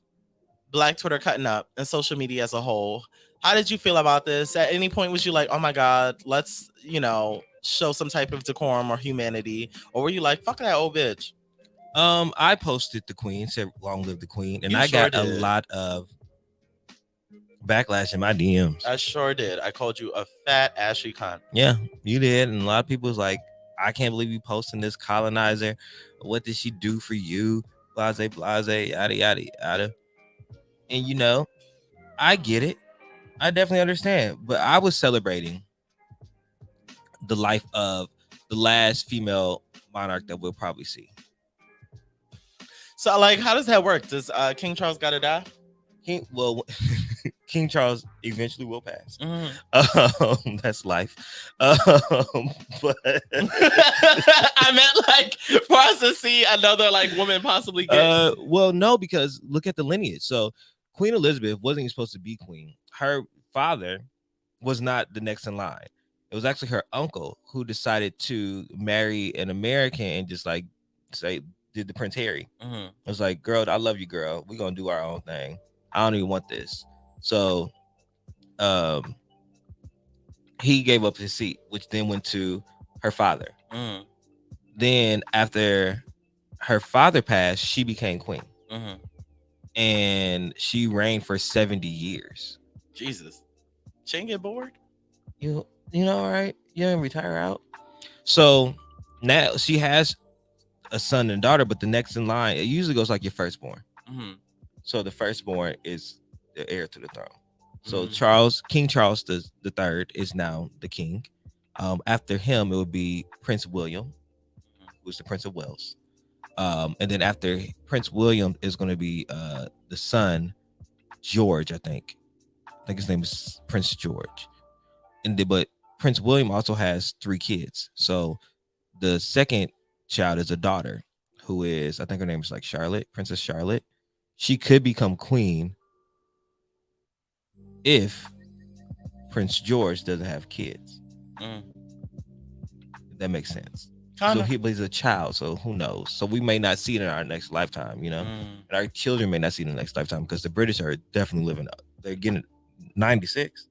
[SPEAKER 1] Black Twitter cutting up and social media as a whole. How did you feel about this? At any point was you like, oh my God, let's, show some type of decorum or humanity? Or were you like, fuck that old bitch?
[SPEAKER 2] I posted the Queen, said long live the Queen, and
[SPEAKER 1] You
[SPEAKER 2] I
[SPEAKER 1] sure
[SPEAKER 2] got a
[SPEAKER 1] did.
[SPEAKER 2] lot of backlash in my DMs.
[SPEAKER 1] I sure did. I called you a fat ashy cunt.
[SPEAKER 2] Yeah, you did, and a lot of people was like, I can't believe you posting this colonizer. What did she do for you? Blase, blase, yada, yada, yada. And I get it. I definitely understand. But I was celebrating the life of the last female monarch that we'll probably see.
[SPEAKER 1] So, like, how does that work? Does King Charles gotta die?
[SPEAKER 2] King Charles eventually will pass. That's life. But
[SPEAKER 1] I meant like for us to see another like woman possibly get.
[SPEAKER 2] Well, no, because look at the lineage. So Queen Elizabeth wasn't even supposed to be queen. Her father was not the next in line. It was actually her uncle who decided to marry an American and just like say did the Prince Harry. It was like, girl, I love you, girl. We're gonna do our own thing. I don't even want this. So he gave up his seat, which then went to her father. Then after her father passed, she became queen. And she reigned for 70 years.
[SPEAKER 1] Jesus. She ain't get bored?
[SPEAKER 2] You know, all right. You didn't retire out. So now she has a son and daughter, but the next in line, it usually goes like your firstborn. So the firstborn is the heir to the throne. So King Charles the third is now the king. After him, it would be Prince William, who's the Prince of Wales. And then after Prince William is going to be the son, George, I think his name is Prince George. But Prince William also has 3 kids. So the second child is a daughter who is, I think her name is like Charlotte, Princess Charlotte. She could become queen if Prince George doesn't have kids. That makes sense. So he's a child, so who knows? So we may not see it in our next lifetime, and our children may not see it in the next lifetime because the British are definitely living up. They're getting 96.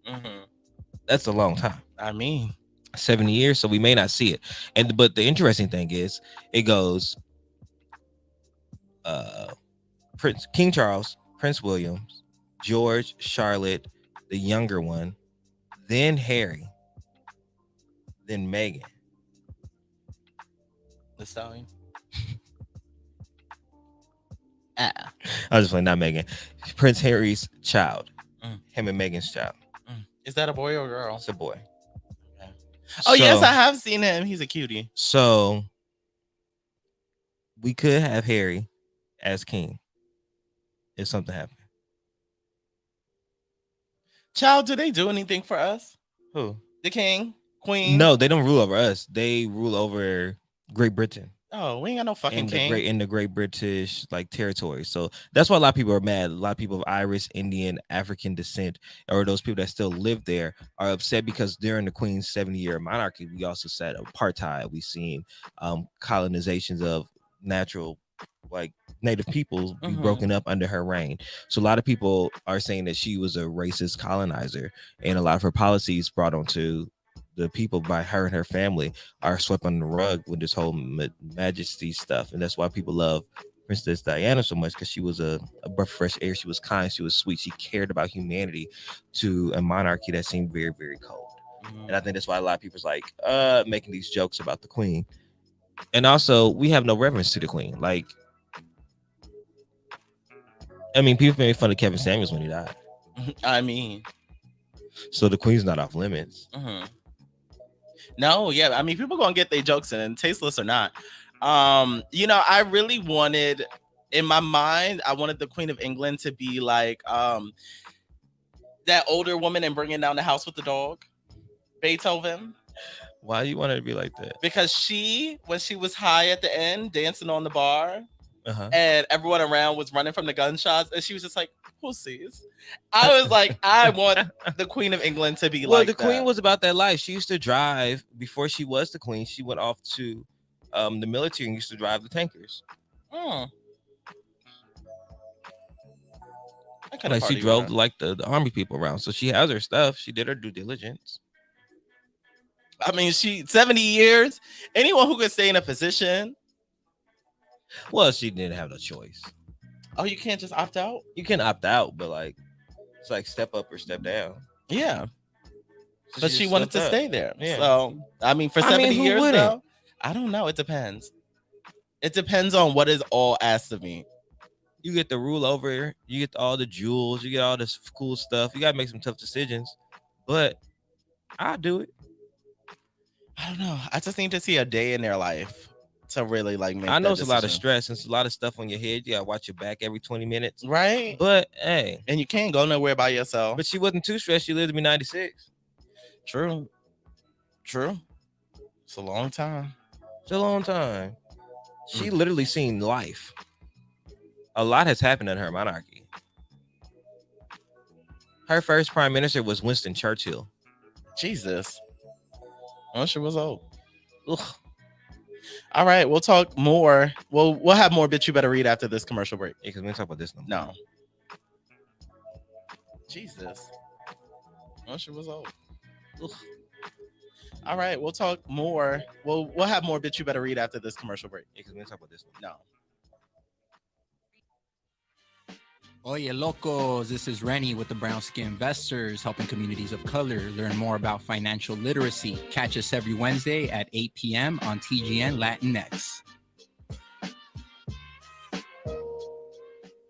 [SPEAKER 2] That's a long time.
[SPEAKER 1] I mean,
[SPEAKER 2] 70 years, so we may not see it. But the interesting thing is, it goes King Charles, Prince William, George, Charlotte, the younger one, then Harry, then Meghan.
[SPEAKER 1] The Stallion.
[SPEAKER 2] I was just like, not Meghan. Prince Harry's child. Him and Meghan's child.
[SPEAKER 1] Is that a boy or a girl?
[SPEAKER 2] It's a boy.
[SPEAKER 1] Okay. Oh, yes, I have seen him. He's a cutie.
[SPEAKER 2] So we could have Harry as king if something happened.
[SPEAKER 1] Child, do they do anything for us?
[SPEAKER 2] Who?
[SPEAKER 1] The king? Queen?
[SPEAKER 2] No, they don't rule over us. They rule over Great Britain.
[SPEAKER 1] Oh, we ain't got no fucking king.
[SPEAKER 2] In the Great British territory. So that's why a lot of people are mad. A lot of people of Irish, Indian, African descent, or those people that still live there, are upset because during the Queen's 70-year monarchy, we also said apartheid. We've seen colonizations of natural native peoples be broken up under her reign. So a lot of people are saying that she was a racist colonizer, and a lot of her policies brought onto the people by her and her family are swept under the rug with this whole majesty stuff. And that's why people love Princess Diana so much, because she was a breath of fresh air. She was kind, she was sweet, she cared about humanity to a monarchy that seemed very, very cold. And I think that's why a lot of people's like making these jokes about the Queen. And also, we have no reverence to the Queen. People made fun of Kevin Samuels when he died.
[SPEAKER 1] I mean,
[SPEAKER 2] so the Queen's not off limits.
[SPEAKER 1] No, yeah. I mean, people gonna get their jokes in, tasteless or not. I really wanted, in my mind, I wanted the Queen of England to be like that older woman and bringing down the house with the dog, Beethoven.
[SPEAKER 2] Why do you want her to be like that?
[SPEAKER 1] Because when she was high at the end, dancing on the bar, and everyone around was running from the gunshots, and she was just like, pussies. I was like, I want the Queen of England to be like that.
[SPEAKER 2] Well, the Queen was about that life. She used to drive, before she was the Queen, she went off to the military and used to drive the tankers. She drove the army people around. So she has her stuff. She did her due diligence.
[SPEAKER 1] I mean, 70 years. Anyone who could stay in a position.
[SPEAKER 2] Well, she didn't have no choice.
[SPEAKER 1] Oh, you can't just opt out?
[SPEAKER 2] You can opt out, but it's like step up or step down.
[SPEAKER 1] Yeah. So but she wanted to stay there. Yeah. So, I mean, for 70 years though, I don't know. It depends. It depends on what is all asked of me.
[SPEAKER 2] You get the rule over, you get all the jewels, you get all this cool stuff. You gotta make some tough decisions, but I'll do it.
[SPEAKER 1] I don't know. I just need to see a day in their life to really like make.
[SPEAKER 2] I know
[SPEAKER 1] that
[SPEAKER 2] it's a lot of
[SPEAKER 1] decision.
[SPEAKER 2] stress and it's a lot of stuff on your head. You gotta watch your back every 20 minutes.
[SPEAKER 1] right?
[SPEAKER 2] But hey,
[SPEAKER 1] And you can't go nowhere by yourself.
[SPEAKER 2] but she wasn't too stressed. She lived to be 96.
[SPEAKER 1] True. It's a long time.
[SPEAKER 2] It's a long time. She literally seen life. A lot has happened in her monarchy. Her first prime minister was Winston Churchill.
[SPEAKER 1] Jesus. Oh, she was old.
[SPEAKER 2] Ugh.
[SPEAKER 1] All right, we'll talk more. We'll have more bits you better read after this commercial break.
[SPEAKER 2] Yeah, because we didn't talk about this no more.
[SPEAKER 1] No. Jesus. Oh, she was old. Ugh. All right, we'll talk more. We'll have more bits you better read after this commercial break.
[SPEAKER 2] Yeah, because we didn't talk about this no more.
[SPEAKER 1] No.
[SPEAKER 3] Oye locos, this is Rennie with the Brown Skin Investors, helping communities of color learn more about financial literacy. Catch us every Wednesday at 8 p.m. on TGN Latinx.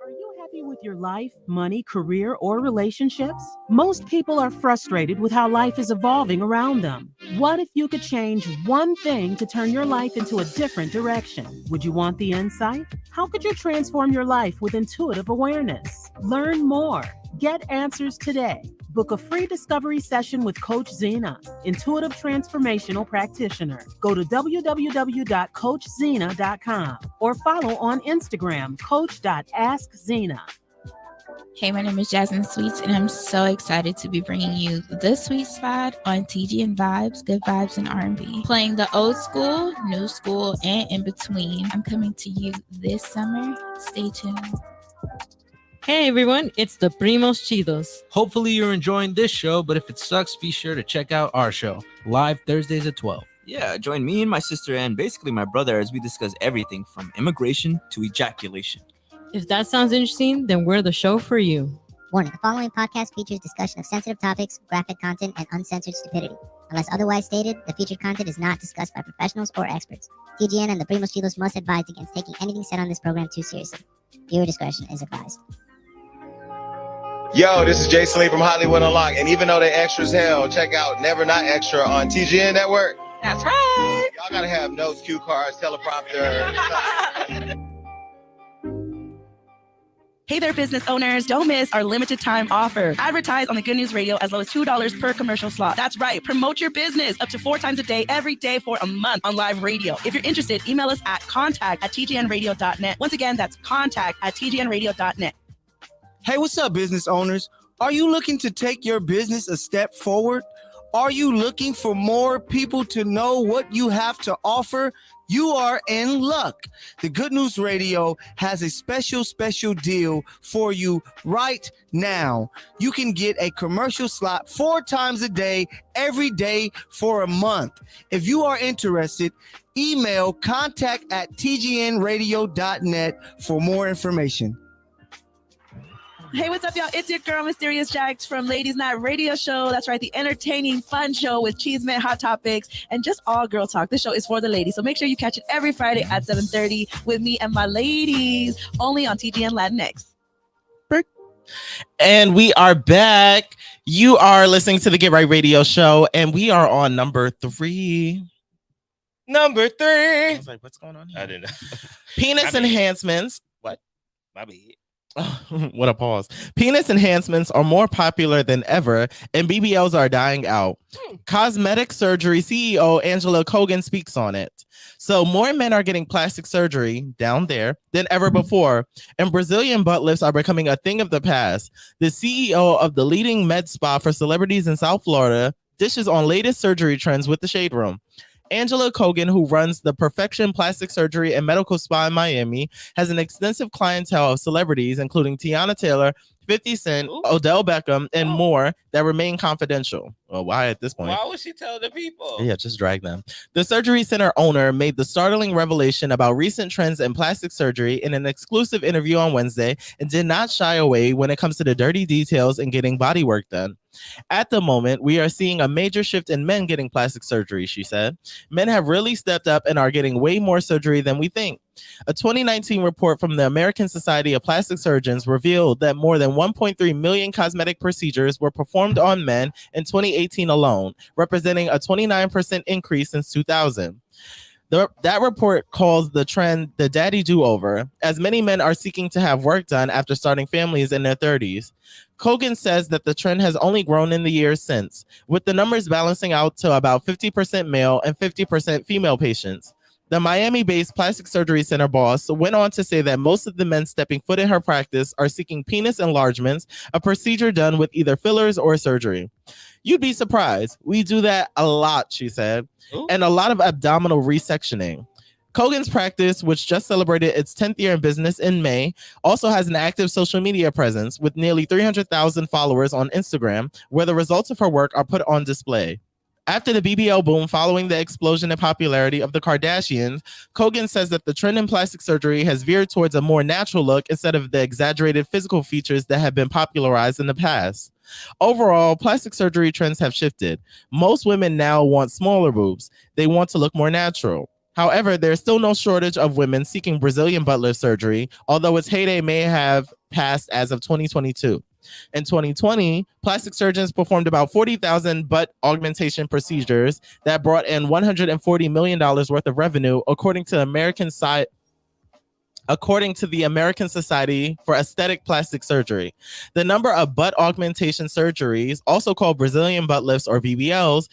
[SPEAKER 4] Are you happy with your life, money, career, or relationships? Most people are frustrated with how life is evolving around them. What if you could change one thing to turn your life into a different direction? Would you want the insight? How could you transform your life with intuitive awareness? Learn more. Get answers today. Book a free discovery session with Coach Zena, intuitive transformational practitioner. Go to www.coachzena.com or follow on Instagram, coach.askzena.
[SPEAKER 5] Hey, my name is Jasmine Sweets, and I'm so excited to be bringing you The Sweet Spot on TGN Vibes, Good Vibes, and R&B. Playing the old school, new school, and in between. I'm coming to you this summer. Stay tuned.
[SPEAKER 6] Hey everyone, it's the Primos Chidos. Hopefully you're enjoying this show, but if it sucks, be sure to check out our show, live Thursdays at 12.
[SPEAKER 7] Yeah, join me and my sister and basically my brother as we discuss everything from immigration to ejaculation.
[SPEAKER 6] If that sounds interesting, then we're the show for you.
[SPEAKER 8] Warning, the following podcast features discussion of sensitive topics, graphic content, and uncensored stupidity. Unless otherwise stated, the featured content is not discussed by professionals or experts. TGN and the Primos Chidos must advise against taking anything said on this program too seriously. Viewer discretion is advised.
[SPEAKER 9] Yo, this is Jason Lee from Hollywood Unlocked, and even though they extra as hell, check out Never Not Extra on TGN Network.
[SPEAKER 10] That's right.
[SPEAKER 9] Y'all gotta have notes, cue cards, teleprompter.
[SPEAKER 10] Hey there, business owners. Don't miss our limited time offer. Advertise on the Good News Radio as low as $2 per commercial slot. That's right. Promote your business up to 4 times a day, every day for a month on live radio. If you're interested, email us at contact@tgnradio.net. Once again, that's contact@tgnradio.net.
[SPEAKER 11] Hey, what's up, business owners? Are you looking to take your business a step forward? Are you looking for more people to know what you have to offer? You are in luck. The Good News Radio has a special deal for you right now. You can get a commercial slot 4 times a day, every day for a month. If you are interested, email contact@tgnradio.net for more information.
[SPEAKER 10] Hey, what's up, y'all? It's your girl, Mysterious Jax from Ladies Night Radio Show. That's right, the entertaining, fun show with Cheeseman, Hot Topics, and just all girl talk. This show is for the ladies, so make sure you catch it every Friday at 7:30 with me and my ladies, only on TGN Latinx.
[SPEAKER 1] And we are back. You are listening to the Get Right Radio Show, and we are on number 3.
[SPEAKER 2] Number 3.
[SPEAKER 1] I was like, what's going on here?
[SPEAKER 2] I didn't know.
[SPEAKER 1] Penis enhancements. What?
[SPEAKER 2] My bad.
[SPEAKER 1] What a pause. Penis enhancements are more popular than ever, and BBLs are dying out. Cosmetic surgery CEO Angela Kogan speaks on it. So more men are getting plastic surgery down there than ever before, and Brazilian butt lifts are becoming a thing of the past. The CEO of the leading med spa for celebrities in South Florida dishes on latest surgery trends with the Shade Room. Angela Kogan, who runs the Perfection Plastic Surgery and Medical Spa in Miami, has an extensive clientele of celebrities, including Tiana Taylor, 50 Cent, Odell Beckham, and more that remain confidential. Well, why at this point?
[SPEAKER 2] Why would she tell the people?
[SPEAKER 1] Yeah, just drag them. The surgery center owner made the startling revelation about recent trends in plastic surgery in an exclusive interview on Wednesday and did not shy away when it comes to the dirty details in getting body work done. At the moment, we are seeing a major shift in men getting plastic surgery, she said. Men have really stepped up and are getting way more surgery than we think. A 2019 report from the American Society of Plastic Surgeons revealed that more than 1.3 million cosmetic procedures were performed on men in 2018 alone, representing a 29% increase since 2000. That report calls the trend the daddy do-over, as many men are seeking to have work done after starting families in their 30s. Kogan says that the trend has only grown in the years since, with the numbers balancing out to about 50% male and 50% female patients. The Miami-based plastic surgery center boss went on to say that most of the men stepping foot in her practice are seeking penis enlargements, a procedure done with either fillers or surgery. You'd be surprised. We do that a lot, she said, and a lot of abdominal resectioning. Kogan's practice, which just celebrated its 10th year in business in May, also has an active social media presence with nearly 300,000 followers on Instagram, where the results of her work are put on display. After the BBL boom following the explosion in popularity of the Kardashians, Kogan says that the trend in plastic surgery has veered towards a more natural look instead of the exaggerated physical features that have been popularized in the past. Overall, plastic surgery trends have shifted. Most women now want smaller boobs. They want to look more natural. However, there's still no shortage of women seeking Brazilian butt lift surgery, although its heyday may have passed as of 2022. In 2020, plastic surgeons performed about 40,000 butt augmentation procedures that brought in $140 million worth of revenue, according to the American Society for Aesthetic Plastic Surgery. The number of butt augmentation surgeries, also called Brazilian butt lifts or BBLs,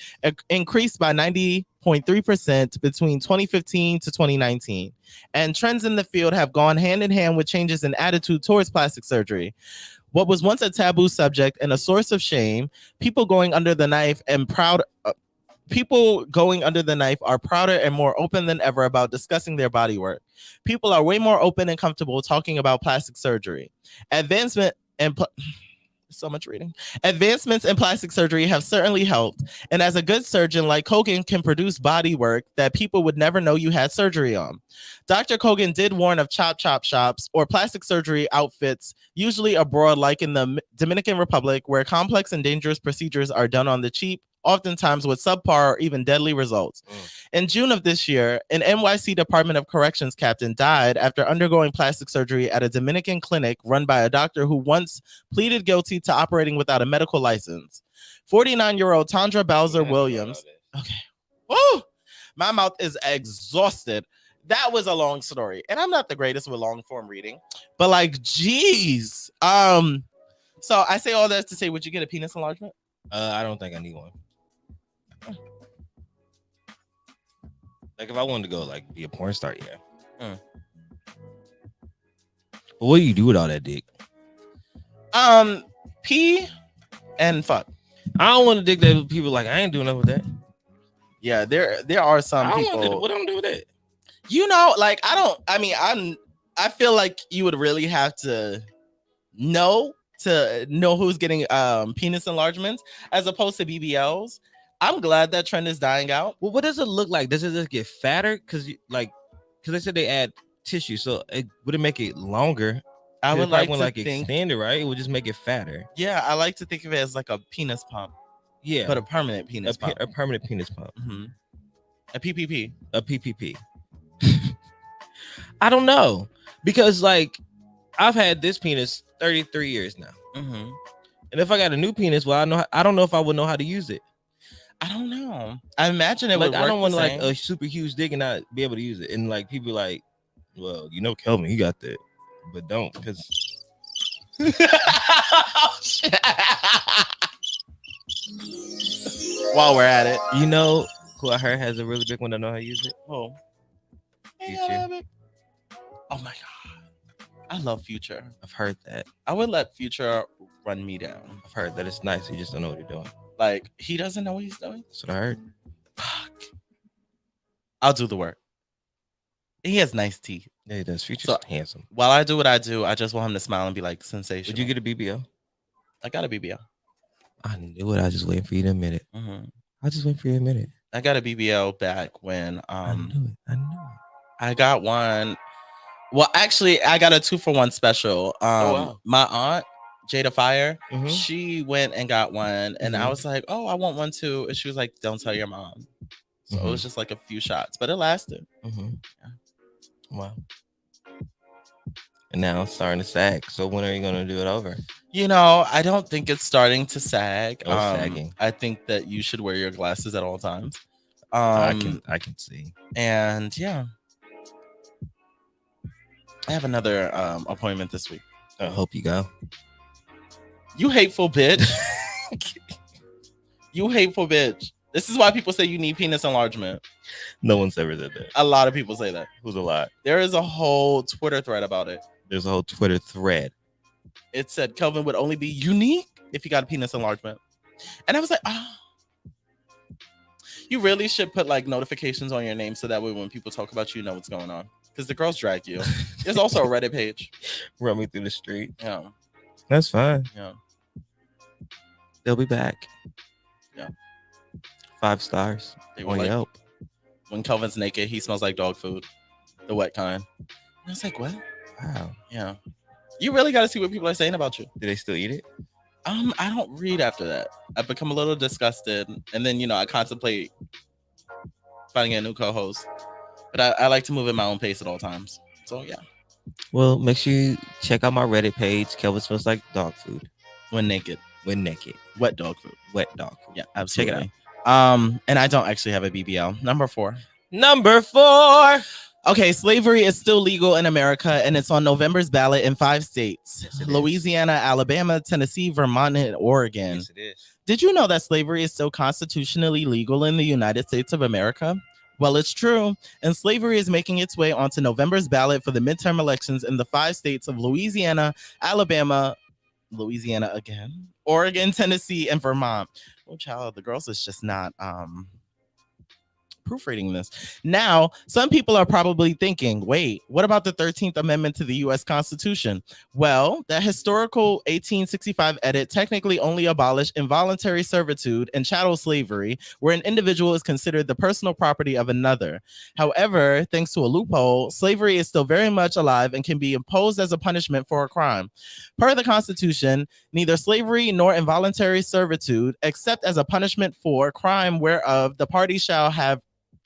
[SPEAKER 1] increased by 90.3% between 2015 to 2019. And trends in the field have gone hand in hand with changes in attitude towards plastic surgery. What was once a taboo subject and a source of shame, people going under the knife are prouder and more open than ever about discussing their body work. People are way more open and comfortable talking about plastic surgery. Advancements in plastic surgery have certainly helped, and as a good surgeon like Kogan can produce body work that people would never know you had surgery on. Dr. Kogan did warn of chop shops or plastic surgery outfits, usually abroad like in the Dominican Republic, where complex and dangerous procedures are done on the cheap, oftentimes with subpar or even deadly results. In June of this year, an NYC Department of Corrections captain died after undergoing plastic surgery at a Dominican clinic run by a doctor who once pleaded guilty to operating without a medical license. 49-year-old Tandra Bowser Williams. Okay. Woo! My mouth is exhausted. That was a long story, and I'm not the greatest with long form reading, but like, geez. So I say all that to say, would you get a penis enlargement?
[SPEAKER 2] I don't think I need one. Like if I wanted to go like be a porn star, yeah. But what do you do with all that dick?
[SPEAKER 1] Pee and fuck.
[SPEAKER 2] I don't want to dick that people like I ain't doing nothing with that.
[SPEAKER 1] Yeah, there are some people.
[SPEAKER 2] What I'm doing with that?
[SPEAKER 1] You know, like I feel like you would really have to know who's getting penis enlargements as opposed to BBLs. I'm glad that trend is dying out.
[SPEAKER 2] Well, what does it look like? Does it just get fatter? Because they said they add tissue, so would it make it longer?
[SPEAKER 1] I would like to think
[SPEAKER 2] extend it, right? It would just make it fatter.
[SPEAKER 1] Yeah, I like to think of it as like a penis pump.
[SPEAKER 2] Yeah,
[SPEAKER 1] but a permanent penis pump.
[SPEAKER 2] A permanent penis pump.
[SPEAKER 1] Mm-hmm. A PPP.
[SPEAKER 2] A PPP. I don't know, because like I've had this penis 33 years now.
[SPEAKER 1] Mm-hmm.
[SPEAKER 2] And if I got a new penis, well, I don't know if I would know how to use it.
[SPEAKER 1] I don't know. I imagine it
[SPEAKER 2] like
[SPEAKER 1] would work.
[SPEAKER 2] I don't want like
[SPEAKER 1] same.
[SPEAKER 2] a super huge dick and not be able to use it. And like people like, well, you know, Kelvin, he got that, but don't because.
[SPEAKER 1] While we're at it,
[SPEAKER 2] you know who I heard has a really big one. I know how to use it.
[SPEAKER 1] Oh,
[SPEAKER 2] Future.
[SPEAKER 1] Oh my god, I love Future.
[SPEAKER 2] I've heard that.
[SPEAKER 1] I would let Future run me down.
[SPEAKER 2] I've heard that it's nice. You just don't know what you're doing.
[SPEAKER 1] Like he doesn't know what he's doing.
[SPEAKER 2] That's what I heard.
[SPEAKER 1] Fuck. I'll do the work. He has nice teeth.
[SPEAKER 2] Yeah, he does. Future's
[SPEAKER 1] so
[SPEAKER 2] handsome.
[SPEAKER 1] While I do what I do, I just want him to smile and be like sensational.
[SPEAKER 2] Did you get a BBL?
[SPEAKER 1] I got a BBL.
[SPEAKER 2] I knew it. I was just waiting for you to admit it.
[SPEAKER 1] Mm-hmm.
[SPEAKER 2] I just wait for you to admit it.
[SPEAKER 1] I got a BBL back when
[SPEAKER 2] I knew it.
[SPEAKER 1] I got one. Well, actually, I got a 2-for-1 special.
[SPEAKER 2] Oh, wow.
[SPEAKER 1] My aunt Jada Fire,
[SPEAKER 2] Mhm.
[SPEAKER 1] she went and got one, and I
[SPEAKER 2] Mhm.
[SPEAKER 1] was like, "Oh, I want one too." And she was like, "Don't tell your mom." So it
[SPEAKER 2] Mhm.
[SPEAKER 1] was just like a few shots, but it lasted.
[SPEAKER 2] Mm-hmm. Wow. And now it's starting to sag. So when are you gonna do it over?
[SPEAKER 1] You know, I don't think it's starting to sag.
[SPEAKER 2] Oh, it's sagging.
[SPEAKER 1] I think that you should wear your glasses at all times.
[SPEAKER 2] I can see.
[SPEAKER 1] And yeah, I have another appointment this week.
[SPEAKER 2] I hope you go.
[SPEAKER 1] You hateful bitch. You hateful bitch. This is why people say you need penis enlargement.
[SPEAKER 2] No one's ever said that.
[SPEAKER 1] A lot of people say that.
[SPEAKER 2] Who's a lot?
[SPEAKER 1] There is a whole Twitter thread about it.
[SPEAKER 2] There's a whole Twitter thread.
[SPEAKER 1] It said Kelvin would only be unique if he got a penis enlargement. And I was like, oh. You really should put like notifications on your name so that way when people talk about you know what's going on. Because the girls drag you. There's also a Reddit page.
[SPEAKER 2] Run me through the street.
[SPEAKER 1] Yeah.
[SPEAKER 2] That's fine.
[SPEAKER 1] Yeah.
[SPEAKER 2] They'll be back.
[SPEAKER 1] Yeah.
[SPEAKER 2] 5 stars.
[SPEAKER 1] They were
[SPEAKER 2] on
[SPEAKER 1] like,
[SPEAKER 2] Yelp.
[SPEAKER 1] when Kelvin's naked, he smells like dog food. The wet kind. And I was like, what?
[SPEAKER 2] Wow.
[SPEAKER 1] Yeah. You really got to see what people are saying about you.
[SPEAKER 2] Do they still eat it?
[SPEAKER 1] I don't read after that. I've become a little disgusted. And then, you know, I contemplate finding a new co-host. But I like to move at my own pace at all times. So, yeah.
[SPEAKER 2] Well, make sure you check out my Reddit page. Kelvin smells like dog food.
[SPEAKER 1] When naked.
[SPEAKER 2] When naked.
[SPEAKER 1] Wet dog food.
[SPEAKER 2] Wet dog food.
[SPEAKER 1] Yeah, absolutely.
[SPEAKER 2] Check it out.
[SPEAKER 1] And I don't actually have a BBL. Number 4.
[SPEAKER 2] Number 4.
[SPEAKER 1] Okay, slavery is still legal in America, and it's on November's ballot in 5 states:
[SPEAKER 2] Yes, it is.
[SPEAKER 1] Louisiana, Alabama, Tennessee, Vermont, and Oregon.
[SPEAKER 2] Yes, it is.
[SPEAKER 1] Did you know that slavery is still constitutionally legal in the United States of America? Well, it's true, and slavery is making its way onto November's ballot for the midterm elections in the 5 states of Louisiana, Alabama, Louisiana again, Oregon, Tennessee, and Vermont. Oh, child, the girls is just not proofreading this. Now, some people are probably thinking, wait, what about the 13th Amendment to the U.S. Constitution? Well, that historical 1865 edit technically only abolished involuntary servitude and chattel slavery, where an individual is considered the personal property of another. However, thanks to a loophole, slavery is still very much alive and can be imposed as a punishment for a crime. Per the Constitution, neither slavery nor involuntary servitude, except as a punishment for crime whereof the party shall have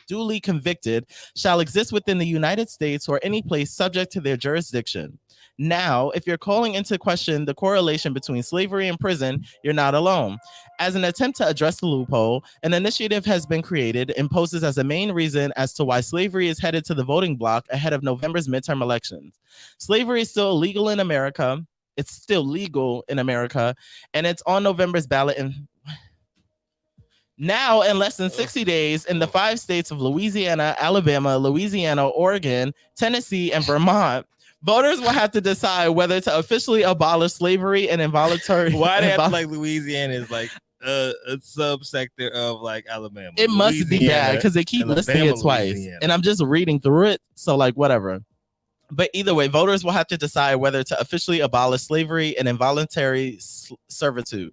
[SPEAKER 1] duly convicted, shall exist within the United States or any place subject to their jurisdiction. Now, if you're calling into question the correlation between slavery and prison, you're not alone. As an attempt to address the loophole, an initiative has been created and poses as a main reason as to why slavery is headed to the voting block ahead of November's midterm elections. Slavery is still illegal in America. It's still legal in America, and it's on November's ballot now, in less than 60 days, in the 5 states of Louisiana, Alabama, Louisiana, Oregon, Tennessee, and Vermont, voters will have to decide whether to officially abolish slavery and involuntary.
[SPEAKER 2] Why they have to, like Louisiana is like a subsector of like Alabama?
[SPEAKER 1] It must be bad because they keep listing it
[SPEAKER 2] Alabama,
[SPEAKER 1] twice,
[SPEAKER 2] Louisiana.
[SPEAKER 1] and I'm just reading through it. So, like, whatever. But either way, voters will have to decide whether to officially abolish slavery and involuntary servitude.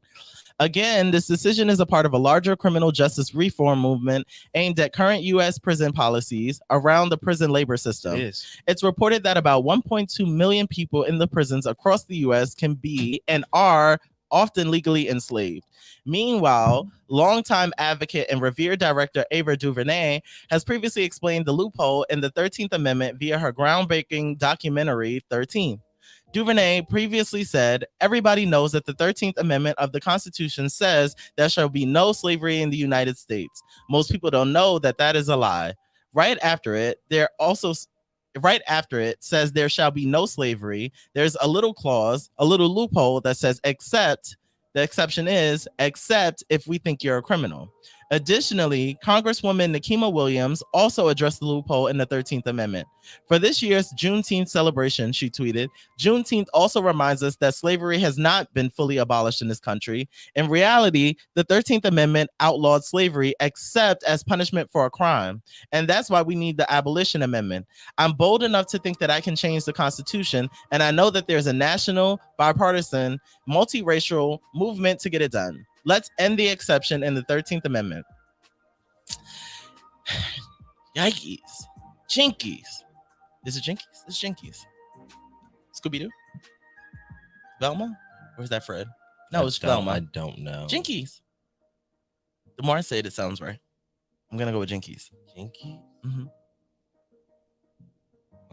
[SPEAKER 1] Again, this decision is a part of a larger criminal justice reform movement aimed at current U.S. prison policies around the prison labor system. It's reported that about 1.2 million people in the prisons across the U.S. can be and are often legally enslaved. Meanwhile, longtime advocate and revered director Ava DuVernay has previously explained the loophole in the 13th Amendment via her groundbreaking documentary, 13. DuVernay previously said, everybody knows that the 13th Amendment of the Constitution says there shall be no slavery in the United States. Most people don't know that that is a lie. Right after it says there shall be no slavery. There's a little clause, a little loophole that says except, the exception is, except if we think you're a criminal. Additionally, Congresswoman Nikema Williams also addressed the loophole in the 13th Amendment. For this year's Juneteenth celebration, she tweeted, Juneteenth also reminds us that slavery has not been fully abolished in this country. In reality, the 13th Amendment outlawed slavery except as punishment for a crime. And that's why we need the Abolition Amendment. I'm bold enough to think that I can change the Constitution, and I know that there's a national, bipartisan, multiracial movement to get it done. Let's end the exception in the 13th Amendment. Yikes. Jinkies. Is it Jinkies? It's Jinkies. Scooby-Doo? Velma? Or is that Fred? No, it's
[SPEAKER 2] I
[SPEAKER 1] Velma.
[SPEAKER 2] don't know.
[SPEAKER 1] Jinkies. The more I say it sounds right. I'm gonna go with Jinkies.
[SPEAKER 2] Jinkies.
[SPEAKER 1] Mm-hmm.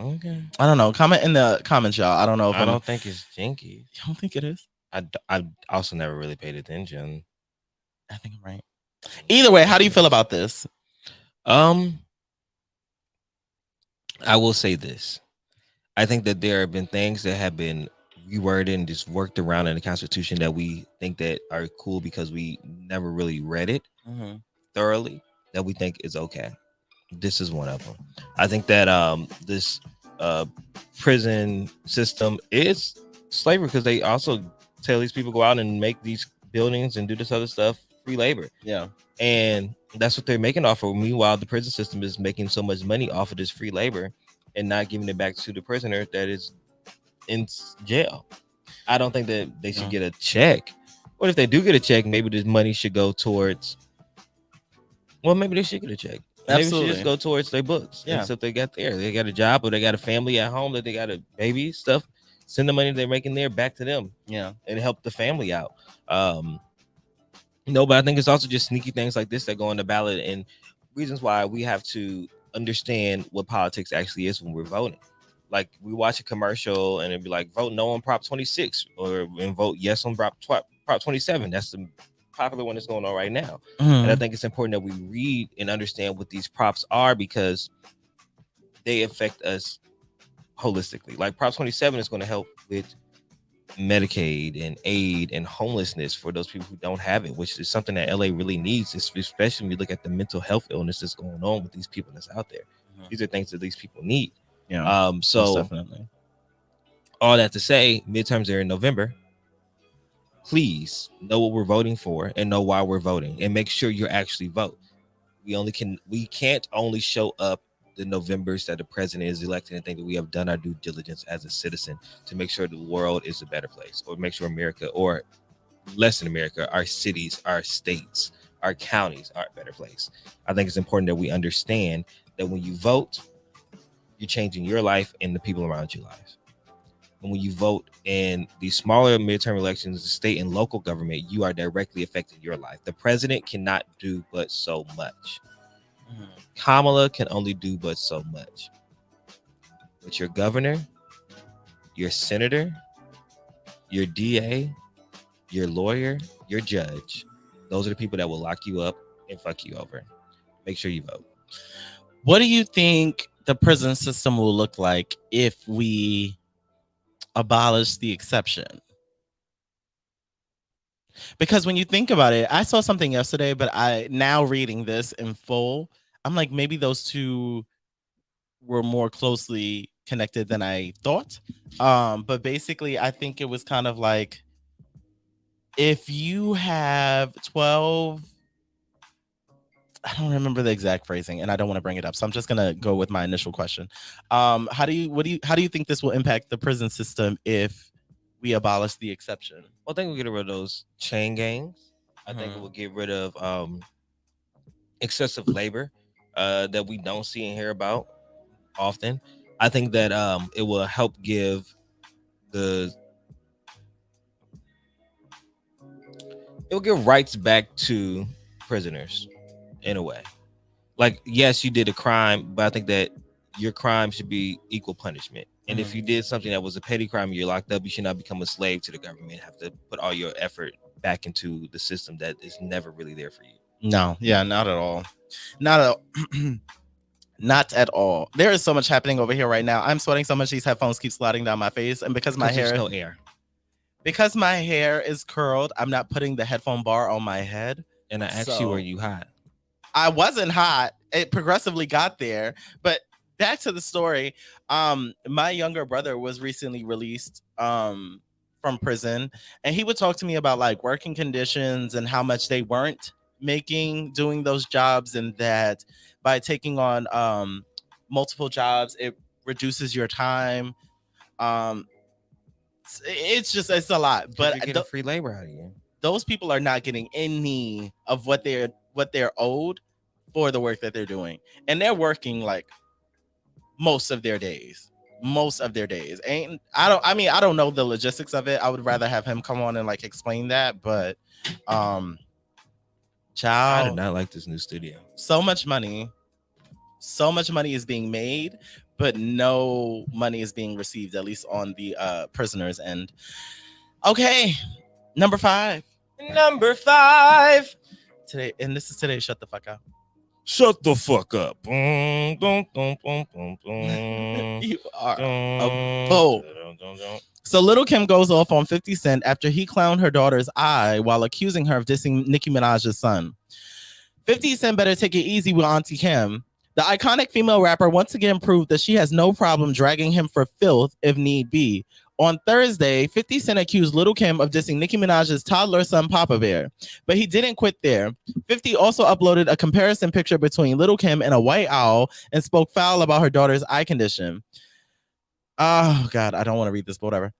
[SPEAKER 2] Okay.
[SPEAKER 1] I don't know. Comment in the comments, y'all. I don't know if
[SPEAKER 2] I don't think it's Jinkies.
[SPEAKER 1] You don't think it is?
[SPEAKER 2] I also never really paid attention.
[SPEAKER 1] I think I'm right. Either way, how do you feel about this?
[SPEAKER 2] I will say this. I think that there have been things that have been reworded and just worked around in the Constitution that we think that are cool because we never really read it thoroughly, that we think is okay. This is one of them. I think that this prison system is slavery because they also tell these people go out and make these buildings and do this other stuff free labor.
[SPEAKER 1] Yeah.
[SPEAKER 2] And that's what they're making off of. Meanwhile, the prison system is making so much money off of this free labor and not giving it back to the prisoner that is in jail. I don't think that they should get a check. Or if they do get a check, maybe this money should go towards, well, maybe they should get a check. Maybe it should just go towards their books.
[SPEAKER 1] Yeah.
[SPEAKER 2] Except they got a job or they got a family at home that they got a baby stuff. Send the money they're making there back to them.
[SPEAKER 1] Yeah.
[SPEAKER 2] And help the family out. No, but I think it's also just sneaky things like this that go on the ballot and reasons why we have to understand what politics actually is when we're voting. Like we watch a commercial and it'd be like, vote no on Prop 26 and vote yes on Prop 27. That's the popular one that's going on right now. And I think it's important that we read and understand what these props are because they affect us holistically. Like Prop 27 is going to help with Medicaid and aid and homelessness for those people who don't have it, which is something that LA really needs, especially when you look at the mental health illness that's going on with these people that's out there. These are things that these people need.
[SPEAKER 1] Yeah.
[SPEAKER 2] So
[SPEAKER 1] definitely.
[SPEAKER 2] All that to say, midterms are in November. Please know what we're voting for and know why we're voting and make sure you actually vote. We can't only show up the Novembers that the president is elected and think that we have done our due diligence as a citizen to make sure the world is a better place or make sure America, or less than America, our cities, our states, our counties are a better place. I think it's important that we understand that when you vote, you're changing your life and the people around your lives. And when you vote in these smaller midterm elections, the state and local government, you are directly affecting your life. The president cannot do but so much. Kamala can only do but so much. But your governor, your senator, your DA, your lawyer, your judge, those are the people that will lock you up and fuck you over. Make sure you vote.
[SPEAKER 1] What do you think the prison system will look like if we abolish the exception? Because when you think about it, I saw something yesterday, but now reading this in full, I'm like, maybe those two were more closely connected than I thought. But basically, I think it was kind of like, if you have 12, I don't remember the exact phrasing, and I don't want to bring it up, so I'm just gonna go with my initial question. How do you think this will impact the prison system if we abolish the exception?
[SPEAKER 2] Well, I think we'll get rid of those chain gangs. I think it will get rid of excessive labor that we don't see and hear about often. I think that it will help give rights back to prisoners in a way. Like, yes, you did a crime, but I think that your crime should be equal punishment. And if you did something that was a petty crime and you're locked up, you should not become a slave to the government, have to put all your effort back into the system that is never really there for you.
[SPEAKER 1] No, yeah, not at all. Not at all. There is so much happening over here right now. I'm sweating so much these headphones keep sliding down my face, and because my hair,
[SPEAKER 2] there's no air.
[SPEAKER 1] Because my hair is curled, I'm not putting the headphone bar on my head.
[SPEAKER 2] And I asked you, were you hot?
[SPEAKER 1] I wasn't hot. It progressively got there. But back to the story. My younger brother was recently released from prison, and he would talk to me about like working conditions and how much they weren't making doing those jobs, and that by taking on multiple jobs, it reduces your time. It's a lot, but
[SPEAKER 2] you're getting free labor out of you.
[SPEAKER 1] Those people are not getting any of what they're owed for the work that they're doing, and they're working like most of their days. most of their days. I don't know the logistics of it. I would rather have him come on and like explain that, but
[SPEAKER 2] I do
[SPEAKER 1] child,
[SPEAKER 2] not like this new studio.
[SPEAKER 1] so much money is being made, but no money is being received, at least on the prisoners end. Okay, number 5 today, and this is today. Shut the fuck up.
[SPEAKER 2] Shut the fuck up.
[SPEAKER 1] You are a fool. So Little Kim goes off on 50 Cent after he clowned her daughter's eye while accusing her of dissing Nicki Minaj's son. 50 Cent better take it easy with Auntie Kim. The iconic female rapper once again proved that she has no problem dragging him for filth if need be. On Thursday, 50 Cent accused Little Kim of dissing Nicki Minaj's toddler son, Papa Bear. But he didn't quit there. 50 also uploaded a comparison picture between Little Kim and a white owl and spoke foul about her daughter's eye condition. Oh, God, I don't want to read this, but whatever.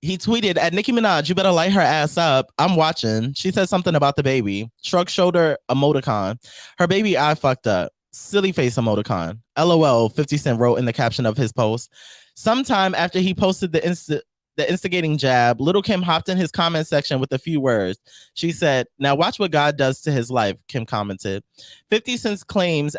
[SPEAKER 1] He tweeted, at Nicki Minaj, you better light her ass up. I'm watching. She said something about the baby. Shrug shoulder emoticon. Her baby eye fucked up. Silly face emoticon. LOL, 50 Cent wrote in the caption of his post. Sometime after he posted the instigating jab, Little Kim hopped in his comment section with a few words. She said, now watch what God does to his life, Kim commented. 50 Cent claims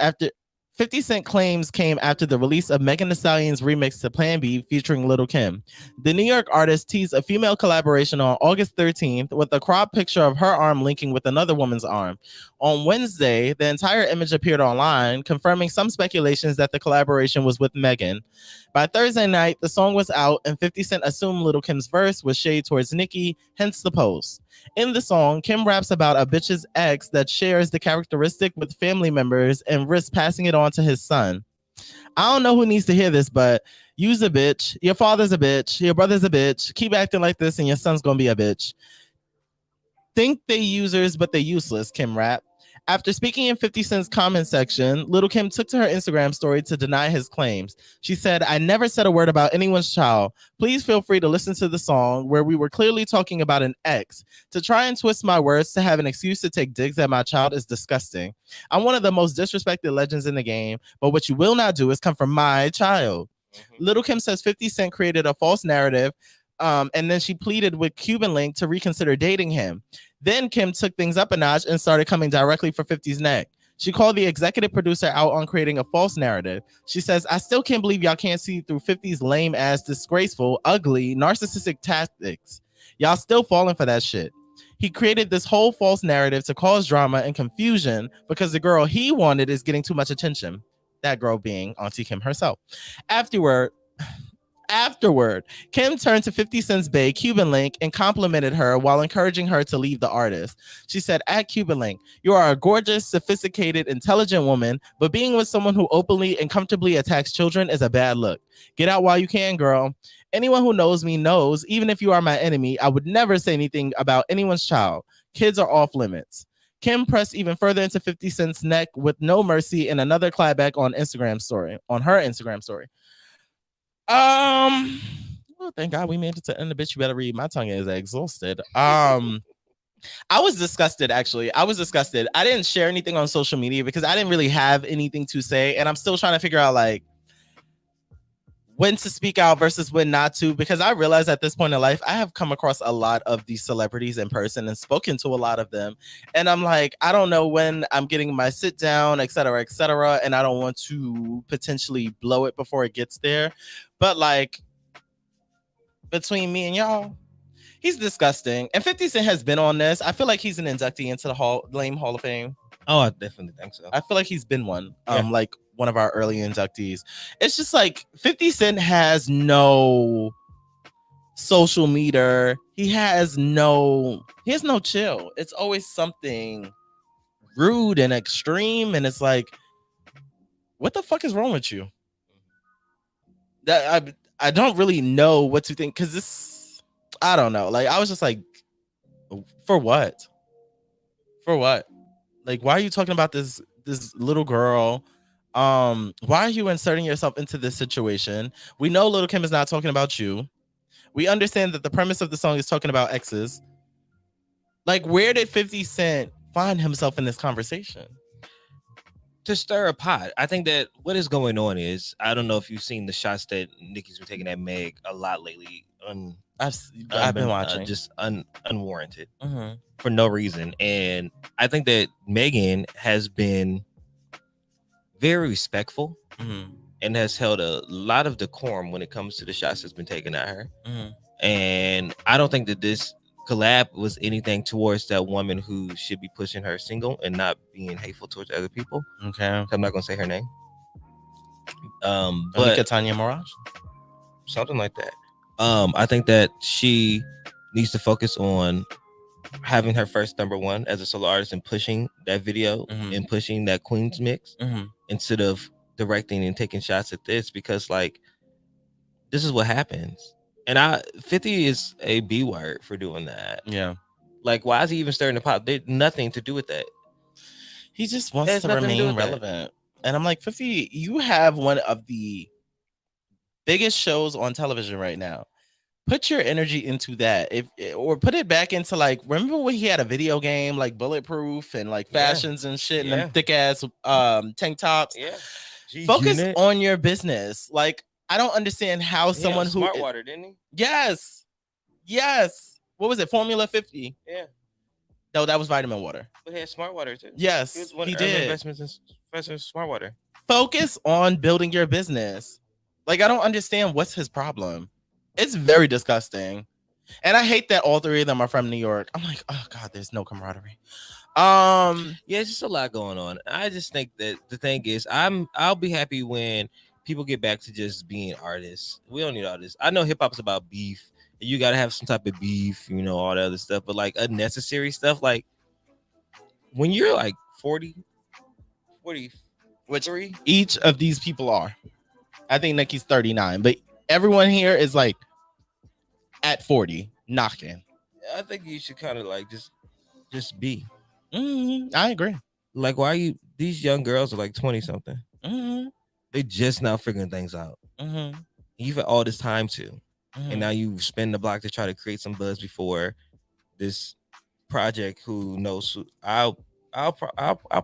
[SPEAKER 1] came after the release of Megan Thee Stallion's remix to Plan B featuring Little Kim. The New York artist teased a female collaboration on August 13th with a cropped picture of her arm linking with another woman's arm. On Wednesday, the entire image appeared online, confirming some speculations that the collaboration was with Megan. By Thursday night, the song was out, and 50 Cent assumed Little Kim's verse was shade towards Nicki, hence the post. In the song, Kim raps about a bitch's ex that shares the characteristic with family members and risks passing it on to his son. I don't know who needs to hear this, but you's a bitch. Your father's a bitch. Your brother's a bitch. Keep acting like this, and your son's gonna be a bitch. Think they users, but they useless, Kim rap. After speaking in 50 Cent's comment section, Little Kim took to her Instagram story to deny his claims. She said, I never said a word about anyone's child. Please feel free to listen to the song where we were clearly talking about an ex. To try and twist my words to have an excuse to take digs at my child is disgusting. I'm one of the most disrespected legends in the game, but what you will not do is come from my child. Little Kim says 50 Cent created a false narrative, and then she pleaded with Cuban Link to reconsider dating him. Then Kim took things up a notch and started coming directly for 50's neck. She called the executive producer out on creating a false narrative. She says, I still can't believe y'all can't see through 50's lame ass, disgraceful, ugly, narcissistic tactics. Y'all still falling for that shit. He created this whole false narrative to cause drama and confusion because the girl he wanted is getting too much attention. That girl being Auntie Kim herself. Afterward, Kim turned to 50 Cent's bae, Cuban Link, and complimented her while encouraging her to leave the artist. She said, at Cuban Link, you are a gorgeous, sophisticated, intelligent woman, but being with someone who openly and comfortably attacks children is a bad look. Get out while you can, girl. Anyone who knows me knows, even if you are my enemy, I would never say anything about anyone's child. Kids are off limits. Kim pressed even further into 50 Cent's neck with no mercy in another clapback on her Instagram story. Well, thank God we made it to end the bitch. You better read. My tongue is exhausted. I was disgusted, actually. I didn't share anything on social media because I didn't really have anything to say. And I'm still trying to figure out like when to speak out versus when not to, because I realize at this point in life, I have come across a lot of these celebrities in person and spoken to a lot of them. And I'm like, I don't know when I'm getting my sit down, et cetera, and I don't want to potentially blow it before it gets there. But like between me and y'all, he's disgusting. And 50 Cent has been on this. I feel like he's an inductee into the Lame Hall of Fame.
[SPEAKER 2] Oh, I definitely think so.
[SPEAKER 1] I feel like he's been one. Like one of our early inductees. It's just like 50 Cent has no social meter. He has no chill. It's always something rude and extreme. And it's like, what the fuck is wrong with you? That I don't really know what to think, because this, I don't know. Like, I was just like, for what? Like, why are you talking about this little girl? Why are you inserting yourself into this situation? We know Little Kim is not talking about you. We understand that the premise of the song is talking about exes. Like, where did 50 Cent find himself in this conversation?
[SPEAKER 2] to stir a pot. I think that what is going on is, I don't know if you've seen the shots that Nicki's been taking at Meg a lot lately.
[SPEAKER 1] I've been watching,
[SPEAKER 2] just unwarranted
[SPEAKER 1] Mhm.
[SPEAKER 2] for no reason. And I think that Megan has been very respectful
[SPEAKER 1] Mhm.
[SPEAKER 2] and has held a lot of decorum when it comes to the shots that's been taken at her.
[SPEAKER 1] Mhm.
[SPEAKER 2] And I don't think that this collab was anything towards that woman who should be pushing her single and not being hateful towards other people.
[SPEAKER 1] Okay.
[SPEAKER 2] I'm not gonna say her name.
[SPEAKER 1] But
[SPEAKER 2] But
[SPEAKER 1] Tanya Mirage,
[SPEAKER 2] something like that. I think that she needs to focus on having her first number one as a solo artist and pushing that video and pushing that Queens mix instead of directing and taking shots at this, because like this is what happens. And 50 is a B word for doing that.
[SPEAKER 1] Yeah.
[SPEAKER 2] Like, why is he even stirring the pot? There's nothing to do with that.
[SPEAKER 1] He just wants
[SPEAKER 2] There's
[SPEAKER 1] to
[SPEAKER 2] nothing to do
[SPEAKER 1] remain
[SPEAKER 2] with that.
[SPEAKER 1] relevant. And I'm like, 50, you have one of the biggest shows on television right now. Put your energy into that. Or put it back into, like, remember when he had a video game like Bulletproof and like fashions and shit and them thick ass tank tops?
[SPEAKER 2] Yeah.
[SPEAKER 1] Focus
[SPEAKER 2] G-Unit.
[SPEAKER 1] on your business. Like, I don't understand how someone who
[SPEAKER 2] Smart Water, didn't he?
[SPEAKER 1] Yes. What was it? Formula 50.
[SPEAKER 2] Yeah.
[SPEAKER 1] No, that was vitamin water.
[SPEAKER 2] But he had Smart Water too.
[SPEAKER 1] Yes,
[SPEAKER 2] was one
[SPEAKER 1] he
[SPEAKER 2] of the early
[SPEAKER 1] did.
[SPEAKER 2] investments in Smart Water.
[SPEAKER 1] Focus on building your business. Like, I don't understand what's his problem. It's very disgusting. And I hate that all three of them are from New York. I'm like, oh God, there's no camaraderie.
[SPEAKER 2] Yeah, it's just a lot going on. I just think that the thing is, I'll be happy when people get back to just being artists. We don't need all this. I know hip hop is about beef. And you gotta have some type of beef, you know, all that other stuff. But like unnecessary stuff, like when you're like 40,
[SPEAKER 1] which each of these people are. I think Nicki's 39, but everyone here is like at 40, knocking.
[SPEAKER 2] I think you should kind of like just be.
[SPEAKER 1] I agree.
[SPEAKER 2] Like, why are you? These young girls are like 20 something. They just now figuring things out. You've had all this time to, and now you spend the block to try to create some buzz before this project. Who knows? I'll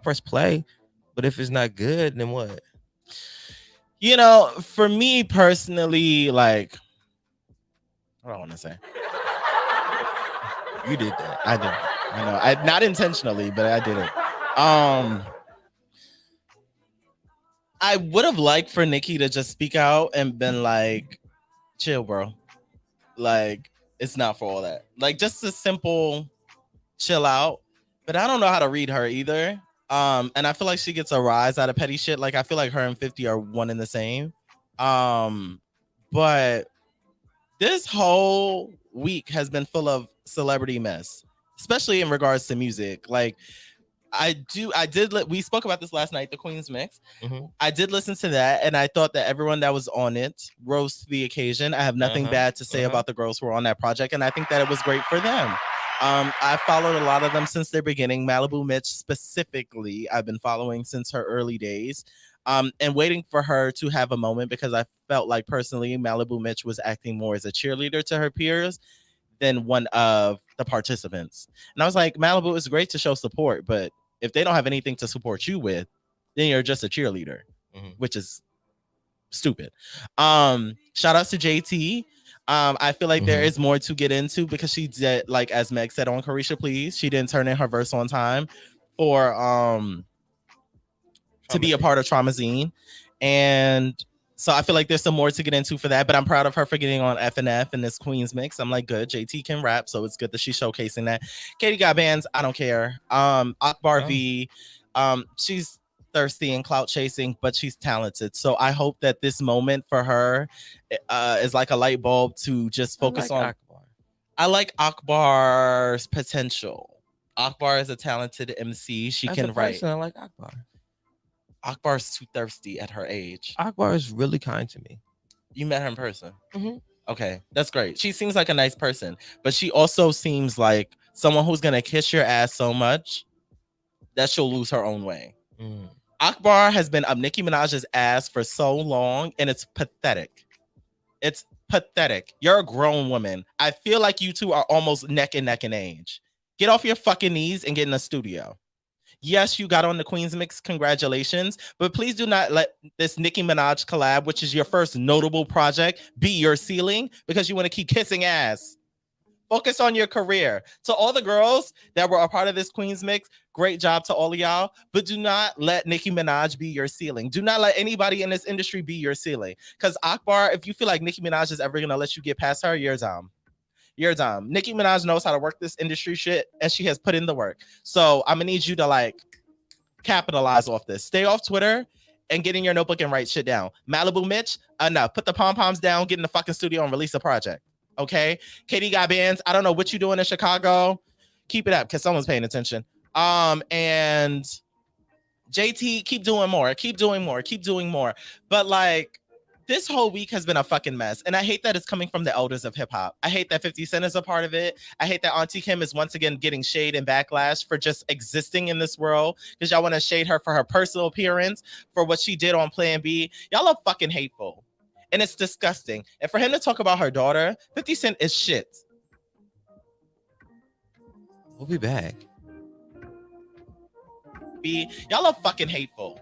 [SPEAKER 2] press play, but if it's not good, then what?
[SPEAKER 1] You know, for me personally, like, what do I want to say?
[SPEAKER 2] You did that.
[SPEAKER 1] I did. I know. I not intentionally, but I did it. I would have liked for Nicki to just speak out and been like, chill, bro. Like, it's not for all that. Like, just a simple chill out. But I don't know how to read her either. And I feel like she gets a rise out of petty shit. Like, I feel like her and 50 are one and the same. But this whole week has been full of celebrity mess, especially in regards to music. Like, we spoke about this last night, the Queen's Mix. I did listen to that, and I thought that everyone that was on it rose to the occasion. I have nothing bad to say about the girls who were on that project, and I think that it was great for them. I followed a lot of them since their beginning. Malibu Mitch specifically, I've been following since her early days, and waiting for her to have a moment, because I felt like personally Malibu Mitch was acting more as a cheerleader to her peers than one of the participants. And I was like, Malibu, is great to show support, but if they don't have anything to support you with, then you're just a cheerleader, which is stupid. Shout out to JT. I feel like there is more to get into, because she did, like as Meg said on Carisha Please, she didn't turn in her verse on time for to be a part of Traumazine. And so I feel like there's some more to get into for that, but I'm proud of her for getting on FNF in this Queen's Mix. I'm like, good, JT can rap, so it's good that she's showcasing that. Katie got bands, I don't care. Akbar V, she's thirsty and clout chasing, but she's talented. So I hope that this moment for her is like a light bulb to just focus on.
[SPEAKER 2] Akbar.
[SPEAKER 1] I like Akbar's potential. Akbar is a talented MC. She can write.
[SPEAKER 2] I like Akbar.
[SPEAKER 1] Akbar's too thirsty at her age.
[SPEAKER 2] Akbar is really kind to me.
[SPEAKER 1] You met her in person? Okay, that's great. She seems like a nice person, but she also seems like someone who's gonna kiss your ass so much that she'll lose her own way. Akbar has been up Nicki Minaj's ass for so long, and it's pathetic. It's pathetic. You're a grown woman. I feel like you two are almost neck and neck in age. Get off your fucking knees and get in the studio. Yes, you got on the Queen's Mix. Congratulations. But please do not let this Nicki Minaj collab, which is your first notable project, be your ceiling because you want to keep kissing ass. Focus on your career. To all the girls that were a part of this Queen's Mix, great job to all of y'all. But do not let Nicki Minaj be your ceiling. Do not let anybody in this industry be your ceiling. Because Akbar, if you feel like Nicki Minaj is ever going to let you get past her, you're dumb. You're dumb. Nicki Minaj knows how to work this industry shit, and she has put in the work. So I'm going to need you to like capitalize off this. Stay off Twitter and get in your notebook and write shit down. Malibu Mitch, enough. Put the pom-poms down, get in the fucking studio and release a project. Okay, Katie got bands. I don't know what you're doing in Chicago. Keep it up because someone's paying attention. And JT, keep doing more. Keep doing more. Keep doing more. But like, this whole week has been a fucking mess. And I hate that it's coming from the elders of hip hop. I hate that 50 Cent is a part of it. I hate that Auntie Kim is once again getting shade and backlash for just existing in this world because y'all want to shade her for her personal appearance, for what she did on Plan B. Y'all are fucking hateful. And it's disgusting. And for him to talk about her daughter, 50 Cent is shit.
[SPEAKER 2] We'll be back.
[SPEAKER 1] Y'all are fucking hateful.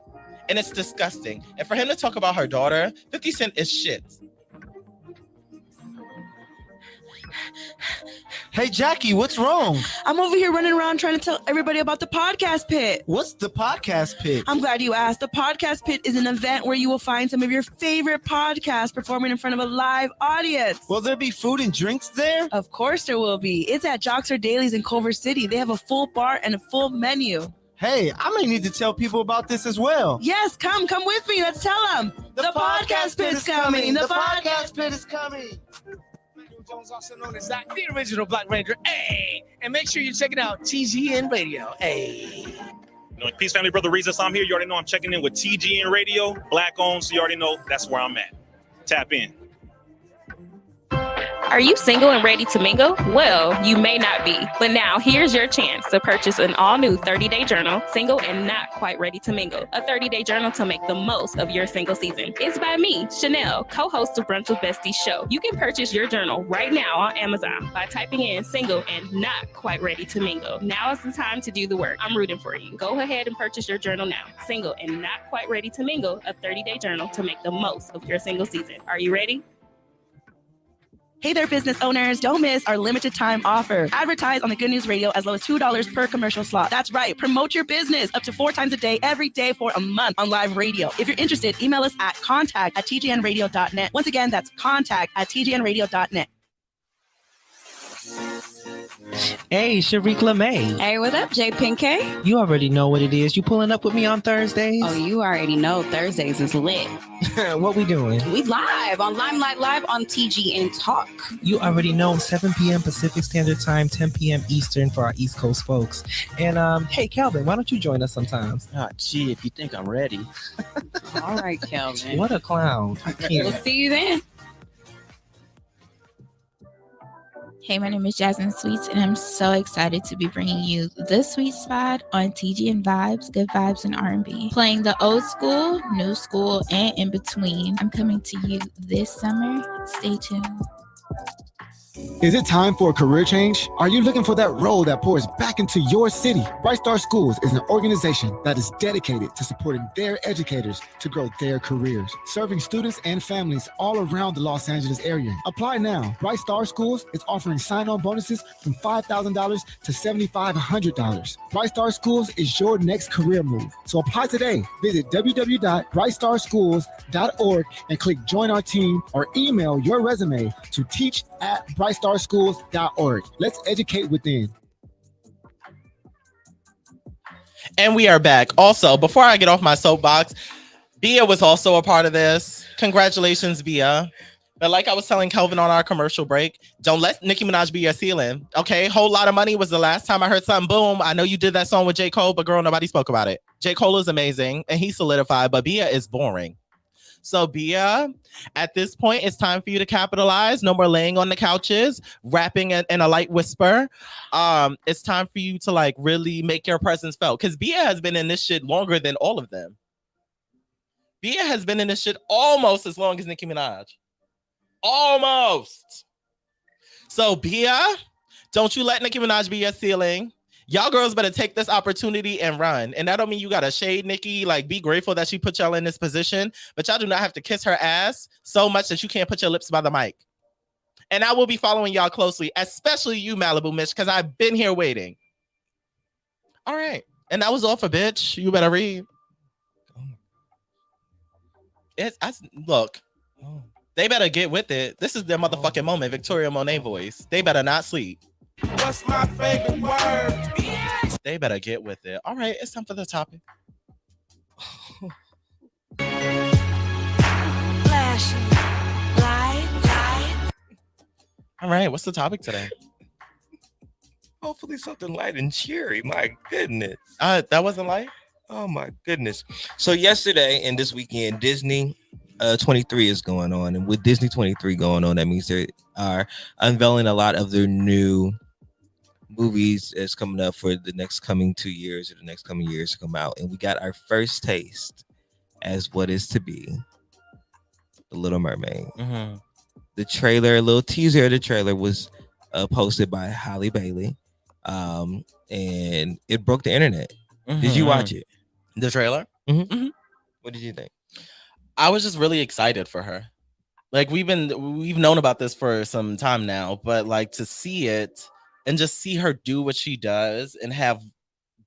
[SPEAKER 1] And it's disgusting. And for him to talk about her daughter, 50 Cent is shit.
[SPEAKER 11] Hey, Jackie, what's wrong?
[SPEAKER 10] I'm over here running around trying to tell everybody about the Podcast Pit.
[SPEAKER 11] What's the Podcast Pit?
[SPEAKER 10] I'm glad you asked. The Podcast Pit is an event where you will find some of your favorite podcasts performing in front of a live audience.
[SPEAKER 11] Will there be food and drinks there?
[SPEAKER 10] Of course there will be. It's at Joxer Dailies in Culver City. They have a full bar and a full menu.
[SPEAKER 11] Hey, I may need to tell people about this as well.
[SPEAKER 10] Yes, come with me. Let's tell them. The Podcast Pit is coming. The Podcast
[SPEAKER 11] Pit is coming.
[SPEAKER 12] Jones, also known as Zach, the original Black Ranger. Hey, and make sure you're checking out TGN Radio. Hey.
[SPEAKER 13] You know, Peace Family, Brother Reezus, I'm here. You already know I'm checking in with TGN Radio, Black owned, so you already know that's where I'm at. Tap in.
[SPEAKER 14] Are you single and ready to mingle? Well, you may not be, but now here's your chance to purchase an all-new 30-day journal, Single and Not Quite Ready to Mingle, a 30-day journal to make the most of your single season. It's by me, Chanel, co-host of Brunch with Besties show. You can purchase your journal right now on Amazon by typing in Single and Not Quite Ready to Mingle. Now is the time to do the work. I'm rooting for you. Go ahead and purchase your journal now. Single and Not Quite Ready to Mingle, a 30-day journal to make the most of your single season. Are you ready?
[SPEAKER 10] Hey there, business owners. Don't miss our limited time offer. Advertise on the Good News Radio as low as $2 per commercial slot. That's right. Promote your business up to 4 times a day, every day for a month on live radio. If you're interested, email us at contact@tgnradio.net. Once again, that's contact@tgnradio.net.
[SPEAKER 15] Hey, Shariq LeMay.
[SPEAKER 16] Hey, what up, Jay Pinkay?
[SPEAKER 15] You already know what it is. You pulling up with me on Thursdays?
[SPEAKER 16] Oh, you already know Thursdays is lit.
[SPEAKER 15] What we doing?
[SPEAKER 16] We live on Limelight Live on TGN Talk.
[SPEAKER 15] You already know 7 p.m. Pacific Standard Time, 10 p.m. Eastern for our East Coast folks. And hey, Calvin, why don't you join us sometimes?
[SPEAKER 17] Gee, if you think I'm ready.
[SPEAKER 16] All right, Calvin.
[SPEAKER 15] What a clown.
[SPEAKER 16] We'll see you then.
[SPEAKER 5] Hey, my name is Jasmine Sweets, and I'm so excited to be bringing you the Sweet Spot on TGN Vibes, Good Vibes, and R&B. Playing the old school, new school, and in between. I'm coming to you this summer. Stay tuned.
[SPEAKER 18] Is it time for a career change? Are you looking for that role that pours back into your city? Bright Star Schools is an organization that is dedicated to supporting their educators to grow their careers, serving students and families all around the Los Angeles area. Apply now. Bright Star Schools is offering sign-on bonuses from $5,000 to $7,500. Bright Star Schools is your next career move. So apply today. Visit www.brightstarschools.org and click Join Our Team or email your resume to teach@brightstarschools.org. Let's educate within.
[SPEAKER 1] And we are back. Also, before I get off my soapbox, Bia was also a part of this. Congratulations, Bia. But like I was telling Kelvin on our commercial break, don't let Nicki Minaj be your ceiling. Okay, Whole Lot of Money was the last time I heard something. Boom. I know you did that song with J. Cole, but girl, nobody spoke about it. J. Cole is amazing and he solidified, but Bia is boring. So Bia, at this point, it's time for you to capitalize. No more laying on the couches, rapping in a light whisper. It's time for you to like really make your presence felt. Because Bia has been in this shit longer than all of them. Bia has been in this shit almost as long as Nicki Minaj. Almost. So Bia, don't you let Nicki Minaj be your ceiling. Y'all girls better take this opportunity and run. And that don't mean you gotta shade Nikki. Like, be grateful that she put y'all in this position, but y'all do not have to kiss her ass so much that you can't put your lips by the mic. And I will be following y'all closely, especially you, Malibu Mitch, because I've been here waiting. All right. And that was all for bitch. You better read. Look, they better get with it. This is their motherfucking moment. Victoria Monet voice. They better not sleep.
[SPEAKER 19] What's my favorite word?
[SPEAKER 1] They better get with it. All right, it's time for the topic.
[SPEAKER 19] Flashing lights.
[SPEAKER 1] All right, what's the topic today?
[SPEAKER 2] Hopefully something light and cheery. My goodness.
[SPEAKER 1] That wasn't light?
[SPEAKER 2] Oh my goodness. So yesterday and this weekend, Disney 23 is going on. And with Disney 23 going on, that means they are unveiling a lot of their new movies that's coming up for the next coming 2 years or the next coming years to come out. And we got our first taste as what is to be The Little Mermaid.
[SPEAKER 1] Mm-hmm.
[SPEAKER 2] The trailer, a little teaser of the trailer was posted by Halle Bailey. And it broke the internet.
[SPEAKER 1] Mm-hmm.
[SPEAKER 2] Did you watch it?
[SPEAKER 1] The trailer?
[SPEAKER 2] Mm-hmm. Mm-hmm. What did you think?
[SPEAKER 1] I was just really excited for her. Like, we've known about this for some time now, but like to see it and just see her do what she does and have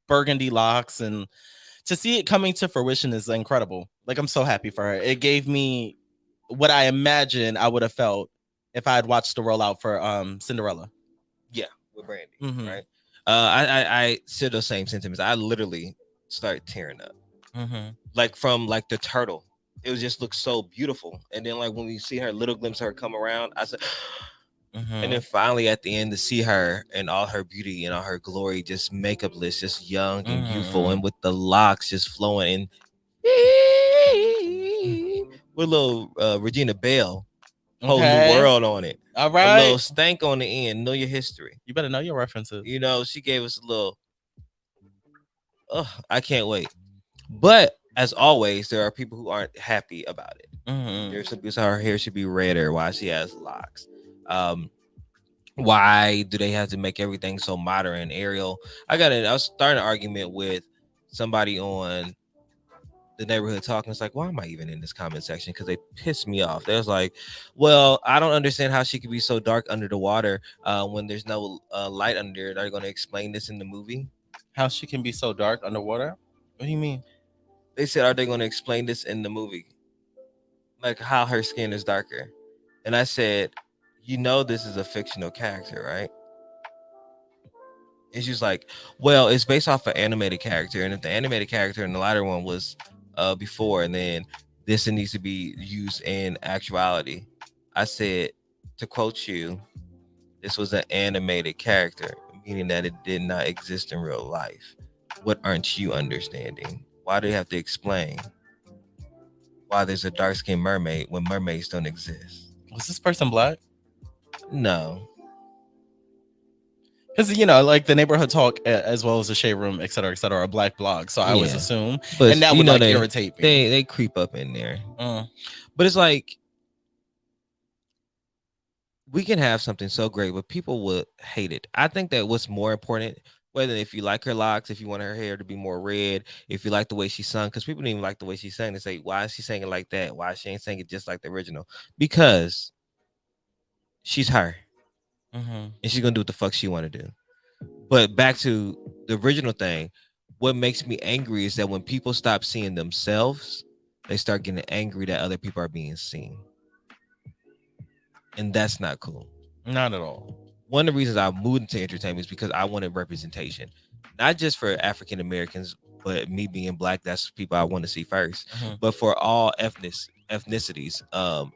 [SPEAKER 1] burgundy locks and to see it coming to fruition is incredible. Like, I'm so happy for her. It gave me what I imagine I would have felt if I had watched the rollout for Cinderella.
[SPEAKER 2] Yeah, with Brandy,
[SPEAKER 1] mm-hmm.
[SPEAKER 2] right? I share those same sentiments. I literally started tearing up,
[SPEAKER 1] mm-hmm.
[SPEAKER 2] like from like the turtle. It was just looked so beautiful, and then like when we see her little glimpse of her come around, I said,
[SPEAKER 1] mm-hmm.
[SPEAKER 2] and then finally at the end to see her and all her beauty and all her glory, just makeupless, just young and
[SPEAKER 1] mm-hmm.
[SPEAKER 2] beautiful, and with the locks just flowing, and with little Regina Belle. Whole new world on it.
[SPEAKER 1] All right.
[SPEAKER 2] A little stank on the end. Know your history.
[SPEAKER 1] You better know your references.
[SPEAKER 2] You know, she gave us a little. Oh, I can't wait. But as always, there are people who aren't happy about it.
[SPEAKER 1] Mm-hmm.
[SPEAKER 2] There's some people who her hair should be redder. Why she has locks. Why do they have to make everything so modern and Ariel? I was starting an argument with somebody on the neighborhood talking. It's like, why am I even in this comment section? Because they pissed me off. They was like, well, I don't understand how she could be so dark under the water when there's no light under it. Are you going to explain this in the movie?
[SPEAKER 1] How she can be so dark underwater? What do you mean?
[SPEAKER 2] They said, are they going to explain this in the movie? Like how her skin is darker. And I said, you know, this is a fictional character, right? And she's like, well, it's based off an animated character. And if the animated character in the latter one was before, and then this needs to be used in actuality. I said, to quote you, this was an animated character, meaning that it did not exist in real life. What aren't you understanding? Why do you have to explain why there's a dark-skinned mermaid when mermaids don't exist?
[SPEAKER 1] Was this person black?
[SPEAKER 2] No.
[SPEAKER 1] Because, you know, like the Neighborhood Talk, as well as the Shade Room, et cetera, are black blogs. So I always assume.
[SPEAKER 2] But
[SPEAKER 1] and that would like irritate me.
[SPEAKER 2] They creep up in there. But it's like, we can have something so great, but people would hate it. I think that what's more important, whether if you like her locks, if you want her hair to be more red, if you like the way she sung, because people didn't even like the way she sang. They say, why is she singing like that? Why she ain't singing just like the original? Because she's her.
[SPEAKER 1] Mm-hmm.
[SPEAKER 2] And she's gonna do what the fuck she want to do. But back to the original thing, what makes me angry is that when people stop seeing themselves, they start getting angry that other people are being seen. And that's not cool.
[SPEAKER 1] Not at all.
[SPEAKER 2] One of the reasons I moved into entertainment is because I wanted representation, not just for African Americans, but me being black, that's people I want to see first, but for all ethnicities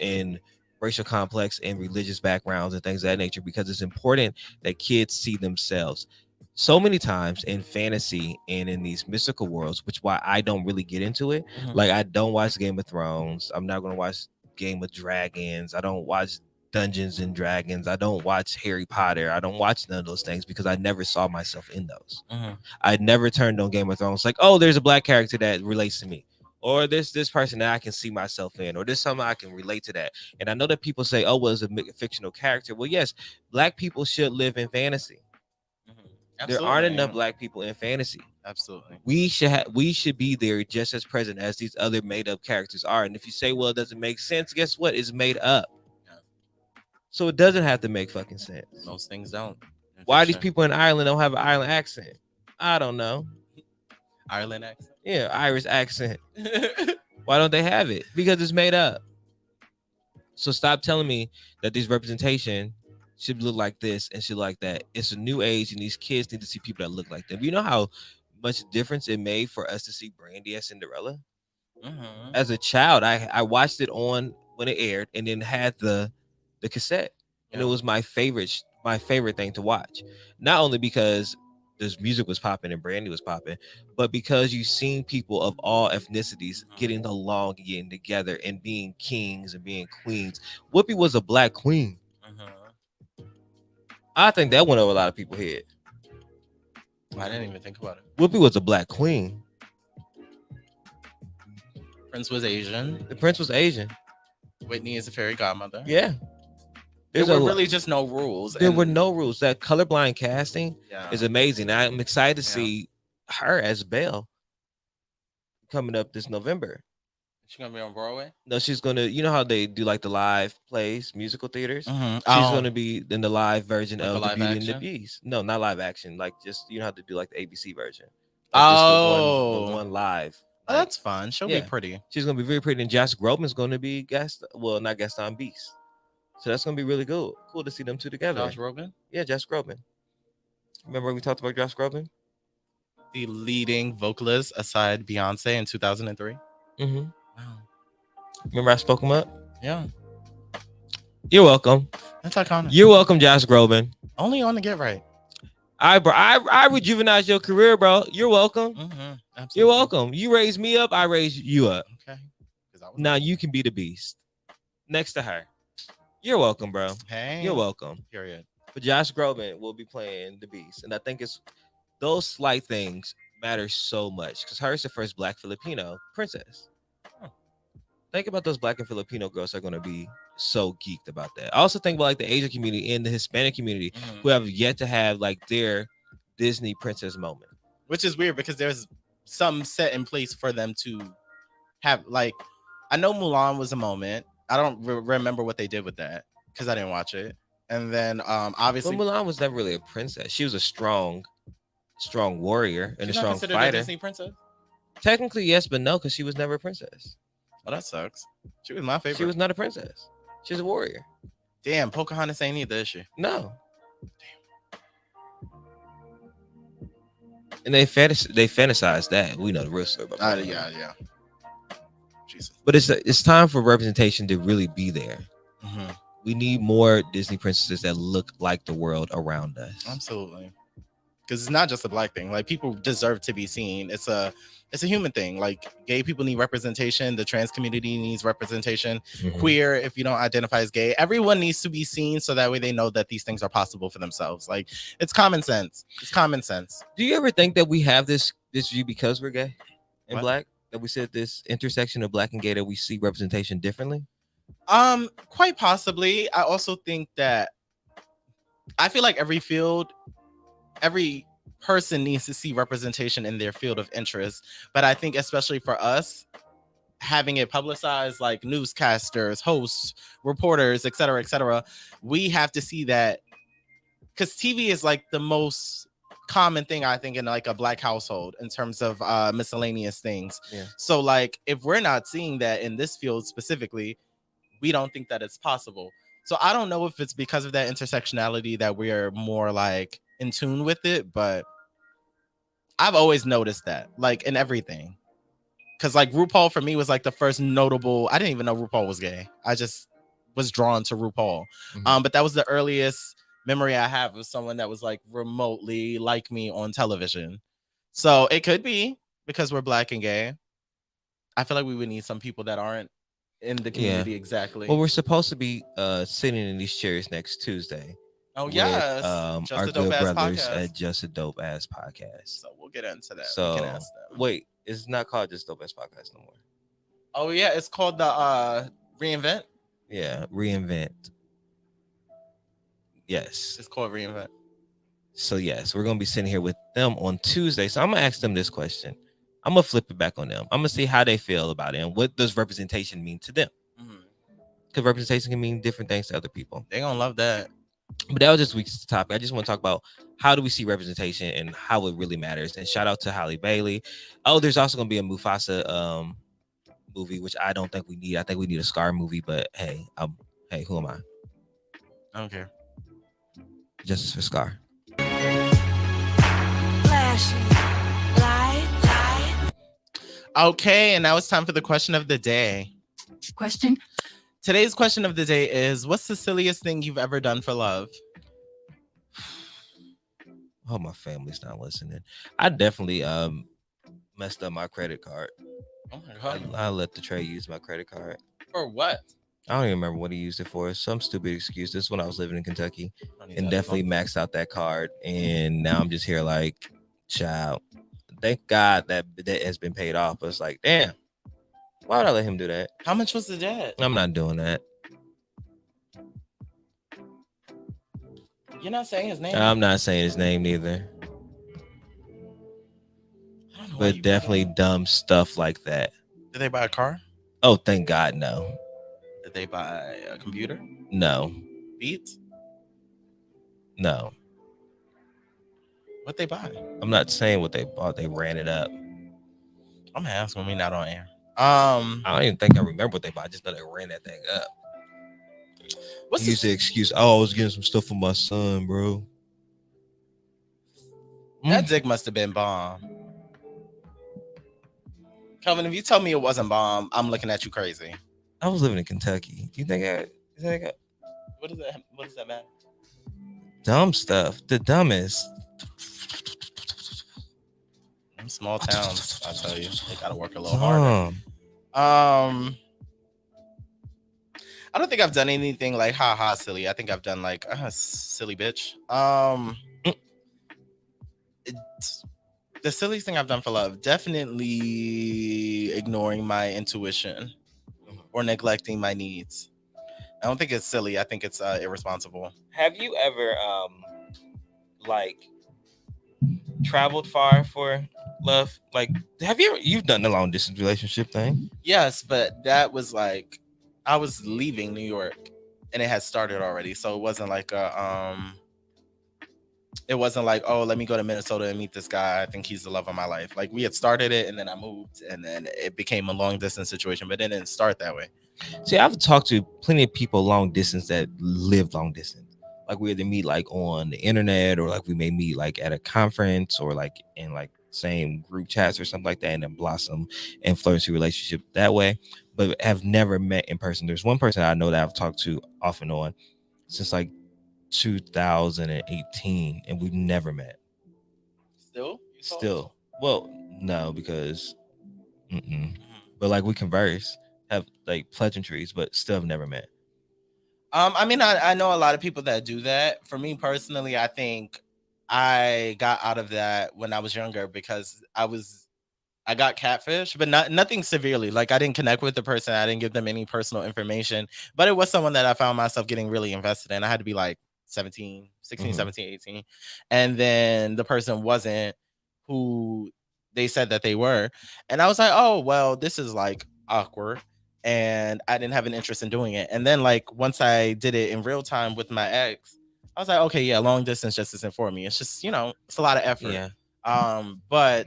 [SPEAKER 2] and racial complex and religious backgrounds and things of that nature, because it's important that kids see themselves. So many times in fantasy and in these mystical worlds, which why I don't really get into it. Like, I don't watch Game of Thrones. I'm not going to watch Game of Dragons. I don't watch Dungeons and Dragons. I don't watch Harry Potter. I don't watch none of those things because I never saw myself in those. I never turned on Game of Thrones like, oh, there's a black character that relates to me, or this person that I can see myself in, or there's something I can relate to that. And I know that people say, oh, well, it's a fictional character. Well, yes, black people should live in fantasy. There aren't enough
[SPEAKER 1] Absolutely.
[SPEAKER 2] black people in fantasy.
[SPEAKER 1] Absolutely.
[SPEAKER 2] We should be there just as present as these other made up characters are. And if you say, well, it doesn't make sense, guess what? It's made up. So it doesn't have to make fucking sense.
[SPEAKER 1] Most things don't.
[SPEAKER 2] Why these people in Ireland don't have an Ireland accent? I don't know.
[SPEAKER 1] Ireland accent?
[SPEAKER 2] Yeah, Irish accent. Why don't they have it? Because it's made up. So stop telling me that this representation should look like this and should like that. It's a new age, and these kids need to see people that look like them. You know how much difference it made for us to see Brandy as Cinderella? As a child, I watched it on when it aired, and then had the cassette, and it was my favorite thing to watch. Not only because this music was popping and Brandy was popping, but because you've seen people of all ethnicities getting along, getting together, and being kings and being queens. Whoopi was a black queen. I think that went over a lot of people's head.
[SPEAKER 1] I didn't even think about it.
[SPEAKER 2] Whoopi was a black queen.
[SPEAKER 1] Prince was Asian.
[SPEAKER 2] The prince was Asian.
[SPEAKER 1] Whitney is a fairy godmother.
[SPEAKER 2] Yeah.
[SPEAKER 1] There
[SPEAKER 2] There's
[SPEAKER 1] were
[SPEAKER 2] a-
[SPEAKER 1] really just no rules.
[SPEAKER 2] There
[SPEAKER 1] and-
[SPEAKER 2] were no rules. That colorblind casting
[SPEAKER 1] Yeah.
[SPEAKER 2] is amazing. I'm excited to see her as Belle coming up this November.
[SPEAKER 1] She gonna be on Broadway?
[SPEAKER 2] No, she's gonna. You know how they do like the live plays, musical theaters.
[SPEAKER 1] Mhm.
[SPEAKER 2] She's
[SPEAKER 1] Oh.
[SPEAKER 2] gonna be in the live version
[SPEAKER 1] Like
[SPEAKER 2] of
[SPEAKER 1] the
[SPEAKER 2] the
[SPEAKER 1] live
[SPEAKER 2] Beauty and the
[SPEAKER 1] action?
[SPEAKER 2] Beast. No, not live action. Like just you know how to do like the ABC version.
[SPEAKER 1] Oh.
[SPEAKER 2] the one live.
[SPEAKER 1] Oh, that's fun. She'll
[SPEAKER 2] Yeah.
[SPEAKER 1] be pretty.
[SPEAKER 2] She's gonna be very pretty, and Josh Groban's gonna be not Gaston Beast. So that's gonna be really cool. Cool to see them two together.
[SPEAKER 1] Josh Groban?
[SPEAKER 2] Yeah, Josh Groban. Remember we talked about Josh Groban?
[SPEAKER 1] The leading vocalist aside Beyonce in 2003.
[SPEAKER 2] Mm-hmm.
[SPEAKER 1] Wow.
[SPEAKER 2] Remember I spoke him up?
[SPEAKER 1] Yeah.
[SPEAKER 2] You're welcome.
[SPEAKER 1] That's iconic.
[SPEAKER 2] You're welcome, Josh Groban.
[SPEAKER 1] Only on the Get Right.
[SPEAKER 2] I rejuvenized your career, bro. You're welcome.
[SPEAKER 1] Absolutely.
[SPEAKER 2] You're welcome. You raised me up, I raised you up.
[SPEAKER 1] Okay.
[SPEAKER 2] Now you can be the beast next to her. You're welcome, bro.
[SPEAKER 1] Hey.
[SPEAKER 2] You're welcome.
[SPEAKER 1] Period.
[SPEAKER 2] But Josh Groban will be playing the beast, and I think it's those slight things matter so much because her is the first Black Filipino princess. Think about those Black and Filipino girls are going to be so geeked about that. I also think about like the Asian community and the Hispanic community who have yet to have like their Disney princess moment.
[SPEAKER 1] Which is weird because there's some set in place for them to have. Like, I know Mulan was a moment. I don't remember what they did with that because I didn't watch it. And then obviously,
[SPEAKER 2] But Mulan was never really a princess. She was a strong warrior and
[SPEAKER 1] she's
[SPEAKER 2] a
[SPEAKER 1] not
[SPEAKER 2] strong
[SPEAKER 1] considered a
[SPEAKER 2] fighter.
[SPEAKER 1] Disney princess.
[SPEAKER 2] Technically, yes, but no, because she was never a princess.
[SPEAKER 1] Oh, that sucks. She was my favorite.
[SPEAKER 2] She was not a princess. She's a warrior.
[SPEAKER 1] Damn, Pocahontas ain't either, is she?
[SPEAKER 2] No. And they fantasize that. We know the real story about that.
[SPEAKER 1] Yeah.
[SPEAKER 2] But it's time for representation to really be there.
[SPEAKER 1] Mhm.
[SPEAKER 2] We need more Disney princesses that look like the world around us.
[SPEAKER 1] Absolutely. Because it's not just a Black thing. Like, people deserve to be seen. It's a human thing. Like, gay people need representation. The trans community needs representation.
[SPEAKER 2] Mhm.
[SPEAKER 1] Queer, if you don't identify as gay, everyone needs to be seen so that way they know that these things are possible for themselves. Like, it's common sense. It's common sense.
[SPEAKER 2] Do you ever think that we have this view because we're gay and
[SPEAKER 1] What?
[SPEAKER 2] Black? That we said this intersection of Black and gay that we see representation differently?
[SPEAKER 1] Quite possibly. I also think that I feel like every field, every person needs to see representation in their field of interest. But I think especially for us, having it publicized, like newscasters, hosts, reporters, etc., we have to see that, because TV is like the most common thing I think in like a Black household in terms of miscellaneous things.
[SPEAKER 2] Yeah.
[SPEAKER 1] So like if we're not seeing that in this field specifically, we don't think that it's possible. So I don't know if it's because of that intersectionality that we're more like in tune with it, but I've always noticed that, like, in everything. Because like RuPaul for me was like the first notable. I didn't even know RuPaul was gay. I just was drawn to RuPaul. But that was the earliest memory I have of someone that was like remotely like me on television. So it could be because we're Black and gay. I feel like we would need some people that aren't in the community exactly.
[SPEAKER 2] Well, we're supposed to be sitting in these chairs next Tuesday.
[SPEAKER 1] Oh,
[SPEAKER 2] with,
[SPEAKER 1] yes.
[SPEAKER 2] Our
[SPEAKER 1] Just a
[SPEAKER 2] good
[SPEAKER 1] Dope Ass
[SPEAKER 2] brothers
[SPEAKER 1] Podcast.
[SPEAKER 2] at Just a Dope Ass Podcast.
[SPEAKER 1] So we'll get into that. We
[SPEAKER 2] So
[SPEAKER 1] can ask them.
[SPEAKER 2] wait, it's not called Just Dope Ass Podcast no more.
[SPEAKER 1] Oh yeah, it's called the Reinvent.
[SPEAKER 2] Yeah, Reinvent. Yes.
[SPEAKER 1] It's called Reinvent.
[SPEAKER 2] So yes, we're gonna be sitting here with them on Tuesday. So I'm gonna ask them this question. I'm gonna flip it back on them. I'm gonna see how they feel about it and what does representation mean to them. Because representation can mean different things to other people.
[SPEAKER 1] They gonna love that.
[SPEAKER 2] But that was this week's topic. I just want to talk about how do we see representation and how it really matters. And shout out to Halle Bailey. Oh, there's also gonna be a Mufasa movie, which I don't think we need. I think we need a Scar movie. But hey, who am I?
[SPEAKER 1] I don't care.
[SPEAKER 2] Justice for Scar.
[SPEAKER 19] Flashing lights.
[SPEAKER 1] Okay, and now it's time for the question of the day.
[SPEAKER 10] Question.
[SPEAKER 1] Today's question of the day is, what's the silliest thing you've ever done for love?
[SPEAKER 2] Oh, my family's not listening. I definitely messed up my credit card.
[SPEAKER 1] Oh my God.
[SPEAKER 2] I let the Trey use my credit card.
[SPEAKER 1] For what?
[SPEAKER 2] I don't even remember what he used it for. Some stupid excuse. This is when I was living in Kentucky, and definitely maxed out that card. And now I'm just here like, child. Thank God that debt has been paid off. But it's like, damn, why would I let him do that?
[SPEAKER 1] How much was the debt?
[SPEAKER 2] I'm not doing that.
[SPEAKER 1] You're not saying his name.
[SPEAKER 2] I'm not saying his name neither. But definitely dumb stuff like that.
[SPEAKER 1] Did they buy a car?
[SPEAKER 2] Oh, thank God, no.
[SPEAKER 1] Did they buy a computer?
[SPEAKER 2] No.
[SPEAKER 1] Beats?
[SPEAKER 2] No.
[SPEAKER 1] What they buy?
[SPEAKER 2] I'm not saying what they bought. They ran it up.
[SPEAKER 1] I'm asking me, not on air.
[SPEAKER 2] I don't even think I remember what they bought. I just know they ran that thing up.
[SPEAKER 1] What's
[SPEAKER 2] the excuse? Oh, I was getting some stuff for my son, bro.
[SPEAKER 1] That dick must have been bomb. Kelvin, if you tell me it wasn't bomb, I'm looking at you crazy.
[SPEAKER 2] I was living in Kentucky. Do you think
[SPEAKER 1] What does that matter?
[SPEAKER 2] dumb stuff? The dumbest.
[SPEAKER 1] Them small towns, I tell you, they gotta work a little harder. I don't think I've done anything like haha silly. I think I've done like silly bitch. The silliest thing I've done for love, definitely ignoring my intuition or neglecting my needs. I don't think it's silly. I think it's irresponsible.
[SPEAKER 2] Have you ever like traveled far for love? Like, you've done the long distance relationship thing?
[SPEAKER 1] Yes, but that was like I was leaving New York and it had started already. So it wasn't like it wasn't like, oh, let me go to Minnesota and meet this guy. I think he's the love of my life. Like, we had started it and then I moved and then it became a long distance situation, but it didn't start that way.
[SPEAKER 2] See, I've talked to plenty of people long distance that live long distance. Like, we either meet like on the internet or like we may meet like at a conference or like in like same group chats or something like that, and then blossom and flourish a relationship that way, but have never met in person. There's one person I know that I've talked to off and on since like 2018, and we've never met. Still. Well, no, because but like we converse, have like pleasantries, but still have never met.
[SPEAKER 1] I mean, I know a lot of people that do that. For me personally, I think I got out of that when I was younger because I got catfish, but nothing severely. Like, I didn't connect with the person. I didn't give them any personal information, but it was someone that I found myself getting really invested in. I had to be like 16, 17, 18. And then the person wasn't who they said that they were. And I was like, oh, well, this is like awkward. And I didn't have an interest in doing it. And then like, once I did it in real time with my ex, I was like, okay, yeah, long distance just isn't for me. It's just, it's a lot of effort.
[SPEAKER 2] Yeah.
[SPEAKER 1] But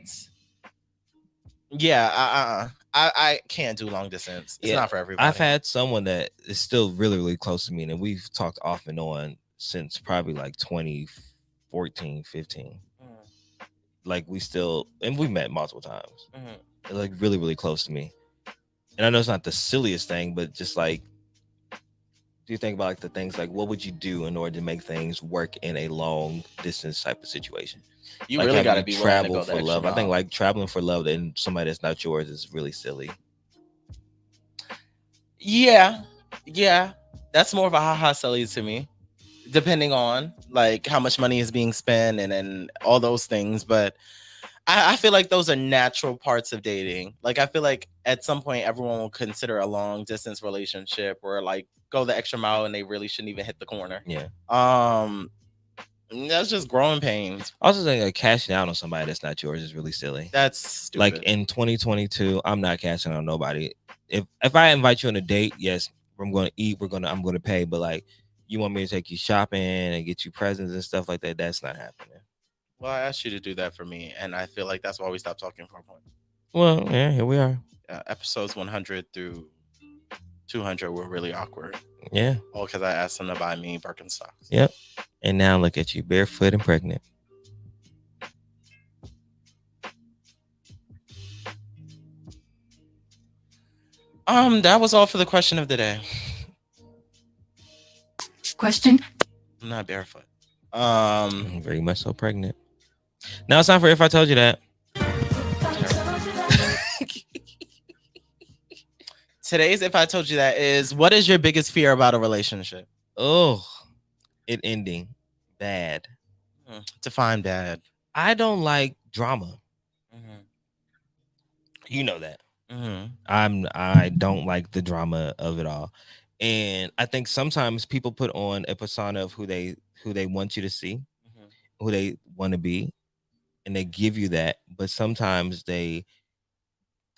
[SPEAKER 1] yeah, I can't do long distance. It's not for everybody.
[SPEAKER 2] I've had someone that is still really, really close to me, and we've talked off and on since probably like 2014, 15. Like, we met multiple times. They're like really, really close to me. And I know it's not the silliest thing, but just like, do you think about like the things like what would you do in order to make things work in a long distance type of situation?
[SPEAKER 1] You
[SPEAKER 2] like,
[SPEAKER 1] really got to be
[SPEAKER 2] travel
[SPEAKER 1] willing to go
[SPEAKER 2] for love. I think like traveling for love and somebody that's not yours is really silly.
[SPEAKER 1] Yeah, that's more of a haha silly to me, depending on like how much money is being spent and all those things. But I feel like those are natural parts of dating. Like, I feel like at some point everyone will consider a long distance relationship or like go the extra mile and they really shouldn't even hit the corner.
[SPEAKER 2] Yeah.
[SPEAKER 1] That's just growing pains.
[SPEAKER 2] I also think like cashing out on somebody that's not yours is really silly.
[SPEAKER 1] That's stupid.
[SPEAKER 2] Like in 2022, I'm not cashing out on nobody. If I invite you on a date, yes, I'm going to eat. I'm going to pay. But like, you want me to take you shopping and get you presents and stuff like that? That's not happening.
[SPEAKER 1] Well, I asked you to do that for me, and I feel like that's why we stopped talking for a point.
[SPEAKER 2] Well, yeah, here we are.
[SPEAKER 1] Episodes 100 through 200 were really awkward.
[SPEAKER 2] Yeah.
[SPEAKER 1] All because I asked him to buy me Birkenstocks.
[SPEAKER 2] Yep. And now look at you, barefoot and pregnant.
[SPEAKER 1] That was all for the question of the day.
[SPEAKER 16] Question.
[SPEAKER 1] I'm not barefoot.
[SPEAKER 2] Very much so pregnant. Now it's time for If I Told You That.
[SPEAKER 1] Today's If I Told You That is, what is your biggest fear about a relationship?
[SPEAKER 2] Oh, it ending bad.
[SPEAKER 1] Define bad.
[SPEAKER 2] I don't like drama. You know that. I don't like the drama of it all. And I think sometimes people put on a persona of who they want you to see, who they want to be, and they give you that. But sometimes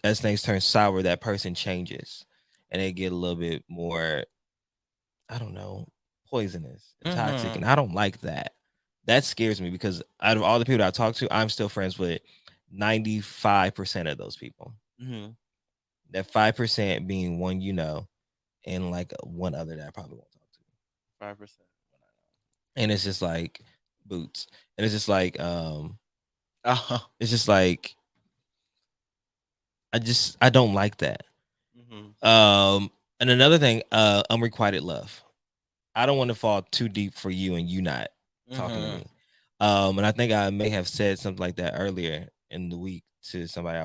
[SPEAKER 2] as things turn sour, that person changes and they get a little bit more, I don't know, poisonous and toxic. And I don't like that. That scares me because out of all the people that I talk to, I'm still friends with 95% of those people. That 5% being one, and like one other that I probably won't talk to.
[SPEAKER 1] 5%.
[SPEAKER 2] And it's just like boots. And it's just like, it's just like, I don't like that. And another thing, unrequited love. I don't want to fall too deep for you and you not talking to me. And I think I may have said something like that earlier in the week to somebody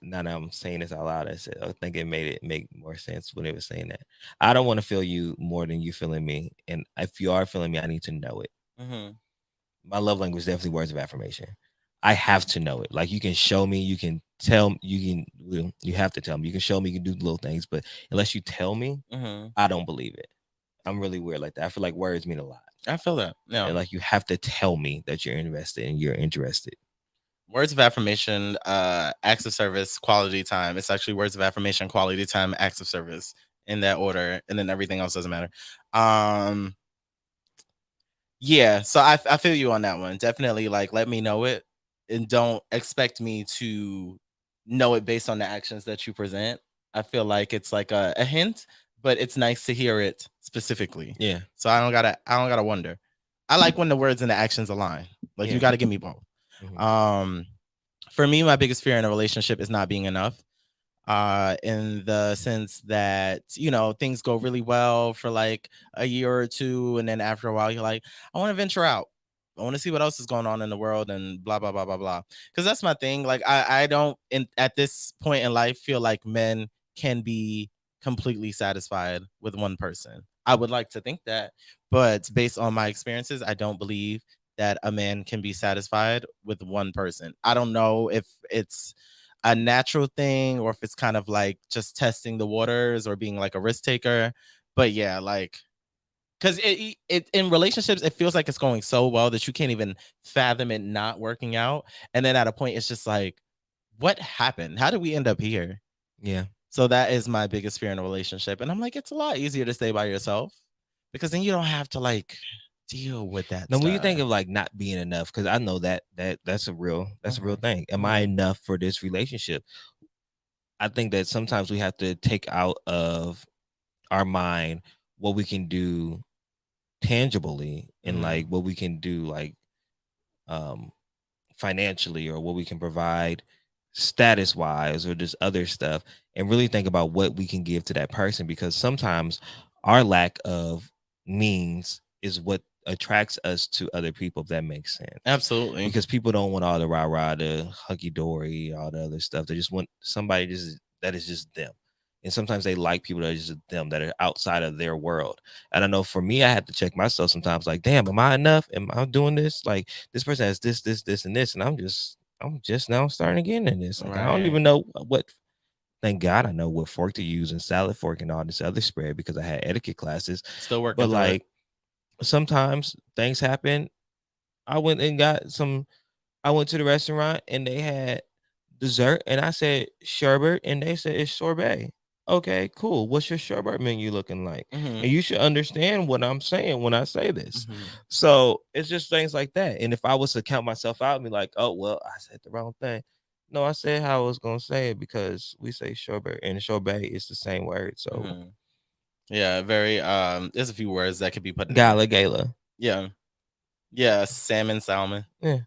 [SPEAKER 2] now that I'm saying this out loud, I think it made it make more sense when it was saying that. I don't want to feel you more than you feeling me. And if you are feeling me, I need to know it. My love language is definitely words of affirmation. I have to know it. Like you can show me, you can tell, you have to tell me. You can show me, you can do little things, but unless you tell me, I don't believe it. I'm really weird like that. I feel like words mean a lot.
[SPEAKER 1] I feel that. Yeah.
[SPEAKER 2] And like you have to tell me that you're invested and you're interested.
[SPEAKER 1] Words of affirmation, acts of service, quality time. It's actually words of affirmation, quality time, acts of service in that order, and then everything else doesn't matter. Yeah, so I feel you on that one. Definitely, like, let me know it, and don't expect me to know it based on the actions that you present. I feel like it's like a hint, but it's nice to hear it specifically.
[SPEAKER 2] Yeah.
[SPEAKER 1] So I don't gotta wonder. I like when the words and the actions align. Like you gotta give me both. For me, my biggest fear in a relationship is not being enough. In the sense that, things go really well for like a year or two, and then after a while you're like, I want to venture out. I want to see what else is going on in the world and blah blah blah blah blah. Because that's my thing. Like I don't at this point in life feel like men can be completely satisfied with one person. I would like to think that, but based on my experiences, I don't believe that a man can be satisfied with one person. I don't know if it's a natural thing or if it's kind of like just testing the waters or being like a risk taker. But yeah, like, because it in relationships, it feels like it's going so well that you can't even fathom it not working out. And then at a point, it's just like, what happened? How did we end up here?
[SPEAKER 2] Yeah.
[SPEAKER 1] So that is my biggest fear in a relationship. And I'm like, it's a lot easier to stay by yourself because then you don't have to like deal with that.
[SPEAKER 2] Now, when you think of like not being enough, because I know that's a real thing. Am I enough for this relationship? I think that sometimes we have to take out of our mind what we can do tangibly and like what we can do like financially or what we can provide status wise or just other stuff, and really think about what we can give to that person, because sometimes our lack of means is what attracts us to other people, if that makes sense.
[SPEAKER 1] Absolutely.
[SPEAKER 2] Because people don't want all the rah-rah, the hunky-dory, all the other stuff. They just want somebody that is just them. And sometimes they like people that are just them, that are outside of their world. And I know for me, I had to check myself sometimes, like, damn, am I enough? Am I doing this? Like, this person has this, and this, and I'm just now starting to get in this. Like, I don't even know what. Thank God I know what fork to use and salad fork and all this other spread because I had etiquette classes.
[SPEAKER 1] Still working.
[SPEAKER 2] But like, sometimes things happen. I went to the restaurant and they had dessert and I said sherbet and they said it's sorbet. Okay, cool. What's your sherbet menu looking like?
[SPEAKER 1] Mhm.
[SPEAKER 2] And you should understand what I'm saying when I say this.
[SPEAKER 1] Mhm.
[SPEAKER 2] So it's just things like that. And if I was to count myself out and be like, oh, well, I said the wrong thing. No, I said how I was going to say it because we say sherbet and sherbet is the same word. So
[SPEAKER 1] Mhm. Yeah, very there's a few words that could be put in
[SPEAKER 2] gala.
[SPEAKER 1] Yeah. Salmon.
[SPEAKER 2] Yeah.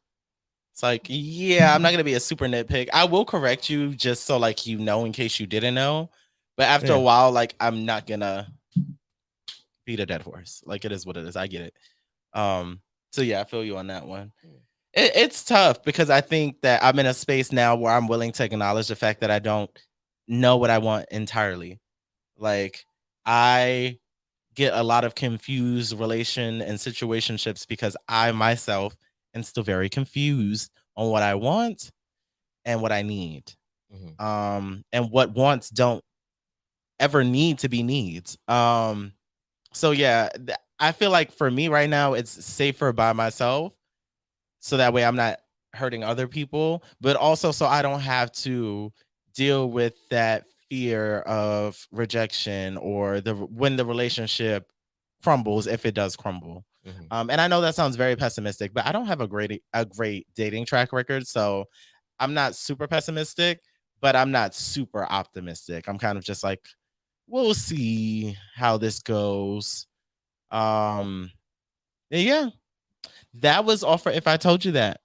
[SPEAKER 1] It's like, yeah, I'm not gonna be a super nitpick. I will correct you just so like you know in case you didn't know. But after
[SPEAKER 2] Yeah.
[SPEAKER 1] a while, like I'm not gonna beat a dead horse. Like it is what it is. I get it. So yeah, I feel you on that one. It's tough because I think that I'm in a space now where I'm willing to acknowledge the fact that I don't know what I want entirely. Like I get a lot of confused relation and situationships because I myself am still very confused on what I want and what I need. And what wants don't ever need to be needs. So yeah, I feel like for me right now it's safer by myself so that way I'm not hurting other people, but also so I don't have to deal with that fear of rejection or when the relationship crumbles, if it does crumble. And I know that sounds very pessimistic, but I don't have a great dating track record, so I'm not super pessimistic, but I'm not super optimistic. I'm kind of just like, we'll see how this goes. Yeah, that was all for If I Told You That.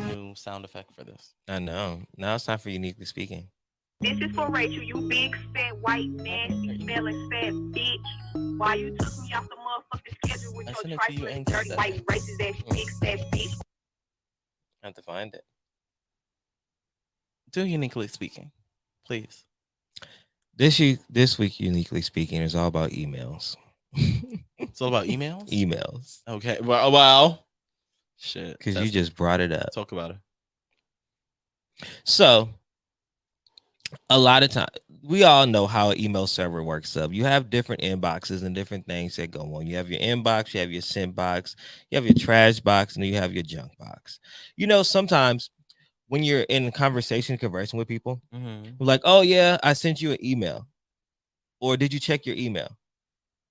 [SPEAKER 1] New sound effect for this.
[SPEAKER 2] I know. Now it's time for Uniquely Speaking.
[SPEAKER 20] This is for Rachel, you big, fat, white, nasty, smelling, fat bitch. Why you took me off the motherfucking schedule with your trifling, dirty, white, racist ass, big, fat bitch.
[SPEAKER 2] I have to find it.
[SPEAKER 1] Do Uniquely Speaking, please.
[SPEAKER 2] This week, Uniquely Speaking, is all about emails.
[SPEAKER 1] It's all about emails?
[SPEAKER 2] Emails.
[SPEAKER 1] Okay. Well, shit.
[SPEAKER 2] Because you just brought it up.
[SPEAKER 1] Talk about it.
[SPEAKER 2] So, a lot of time, we all know how an email server works up. You have different inboxes and different things that go on. You have your inbox, you have your sent box, you have your trash box, and then you have your junk box. You know, sometimes when you're in conversation, conversing with people, like, oh yeah, I sent you an email. Or did you check your email?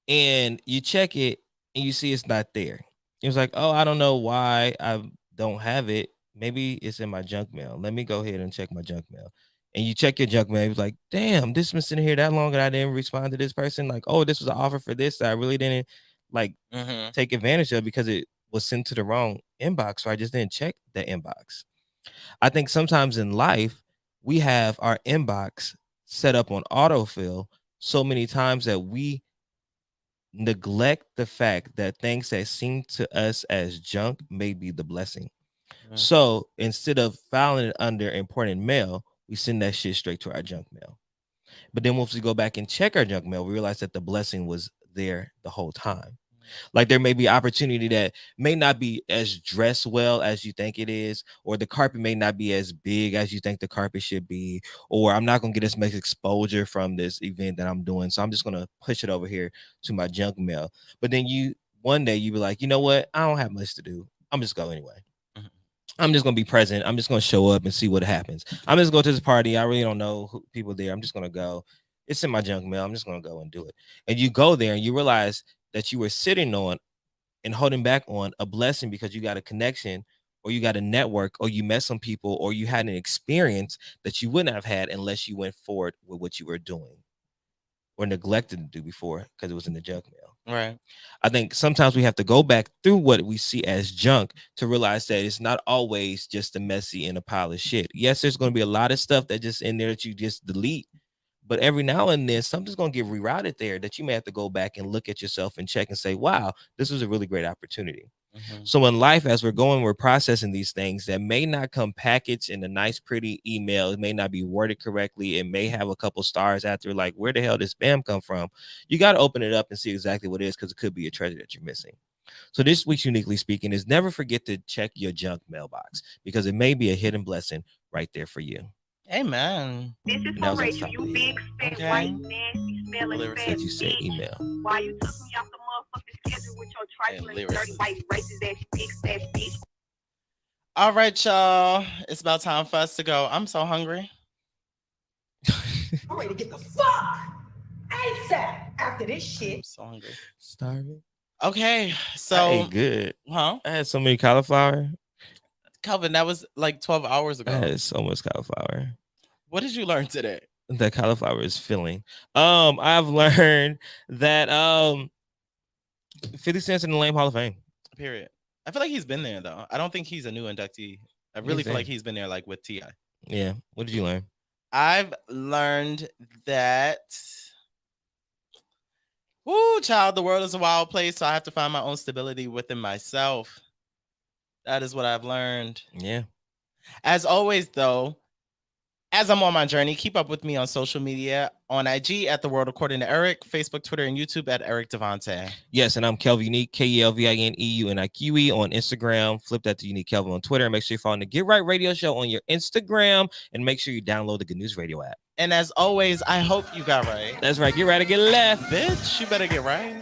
[SPEAKER 2] And you check it and you see it's not there. It's like, oh, I don't know why I don't have it. Maybe it's in my junk mail. Let me go ahead and check my junk mail. And you check your junk mail. It's like, damn, this has been sitting here that long and I didn't respond to this person. Like, oh, this was an offer for this that I really didn't like take advantage of because it was sent to the wrong inbox. So I just didn't check the inbox. I think sometimes in life, we have our inbox set up on autofill so many times that we neglect the fact that things that seem to us as junk may be the blessing. So instead of filing it under important mail, we send that shit straight to our junk mail. But then once we go back and check our junk mail, we realize that the blessing was there the whole time. Like there may be opportunity that may not be as dressed well as you think it is, or the carpet may not be as big as you think the carpet should be, or I'm not going to get as much exposure from this event that I'm doing. So I'm just going to push it over here to my junk mail. But then one day you be like, you know what? I don't have much to do. I'm just go anyway. I'm just going to be present. I'm just going to show up and see what happens. I'm just going to this party. I really don't know who people there. I'm just going to go. It's in my junk mail. I'm just going to go and do it. And you go there and you realize that you were sitting on and holding back on a blessing because you got a connection or you got a network or you met some people or you had an experience that you wouldn't have had unless you went forward with what you were doing or neglected to do before because it was in the junk mail.
[SPEAKER 1] Right.
[SPEAKER 2] I think sometimes we have to go back through what we see as junk to realize that it's not always just a messy and a pile of shit. Yes, there's going to be a lot of stuff that just in there that you just delete. But every now and then, something's going to get rerouted there that you may have to go back and look at yourself and check and say, wow, this was a really great opportunity. So in life, as we're processing these things that may not come packaged in a nice, pretty email. It may not be worded correctly. It may have a couple stars after, like, where the hell did spam come from? You got to open it up and see exactly what it is because it could be a treasure that you're missing. So this week's Uniquely Speaking is never forget to check your junk mailbox because it may be a hidden blessing right there for you.
[SPEAKER 1] Amen.
[SPEAKER 20] This is for Rachel, you big, fat, white, nasty, smelling
[SPEAKER 2] Lyrics
[SPEAKER 20] fat
[SPEAKER 2] that you said
[SPEAKER 20] bitch.
[SPEAKER 2] email.
[SPEAKER 20] Why you took me off the motherfucking schedule with your trifling,
[SPEAKER 1] lyrics.
[SPEAKER 20] dirty, white, racist ass big fat bitch?
[SPEAKER 1] All right, y'all. It's about time for us to go. I'm so hungry.
[SPEAKER 19] I'm ready to get the fuck ASAP after this shit.
[SPEAKER 1] I'm so hungry.
[SPEAKER 2] Starving.
[SPEAKER 1] Okay,
[SPEAKER 2] I
[SPEAKER 1] so
[SPEAKER 2] ate good.
[SPEAKER 1] huh?
[SPEAKER 2] I had so many cauliflower.
[SPEAKER 1] Calvin, that was like 12 hours ago.
[SPEAKER 2] I had so much cauliflower.
[SPEAKER 1] What did you learn today?
[SPEAKER 2] That cauliflower is filling. I've learned that 50 Cent's in the Lame Hall of Fame.
[SPEAKER 1] Period. I feel like he's been there though. I don't think he's a new inductee. I really
[SPEAKER 2] He's
[SPEAKER 1] feel
[SPEAKER 2] there.
[SPEAKER 1] like he's been there like with T.I.
[SPEAKER 2] Yeah. What did you learn?
[SPEAKER 1] I've learned that child, the world is a wild place, so I have to find my own stability within myself. That is what I've learned.
[SPEAKER 2] Yeah.
[SPEAKER 1] As always, though, as I'm on my journey, keep up with me on social media on IG at The World According to Eric, Facebook, Twitter, and YouTube at Eric Devontae.
[SPEAKER 2] Yes, and I'm Kelvin Unique, KelvinEunique on Instagram. Flip that to Unique Kelvin on Twitter. And make sure you're following the Get Right Radio Show on your Instagram. And make sure you download the Good News Radio app.
[SPEAKER 1] And as always, I hope you got right.
[SPEAKER 2] That's right. Get right or get left.
[SPEAKER 1] Bitch, you better get right.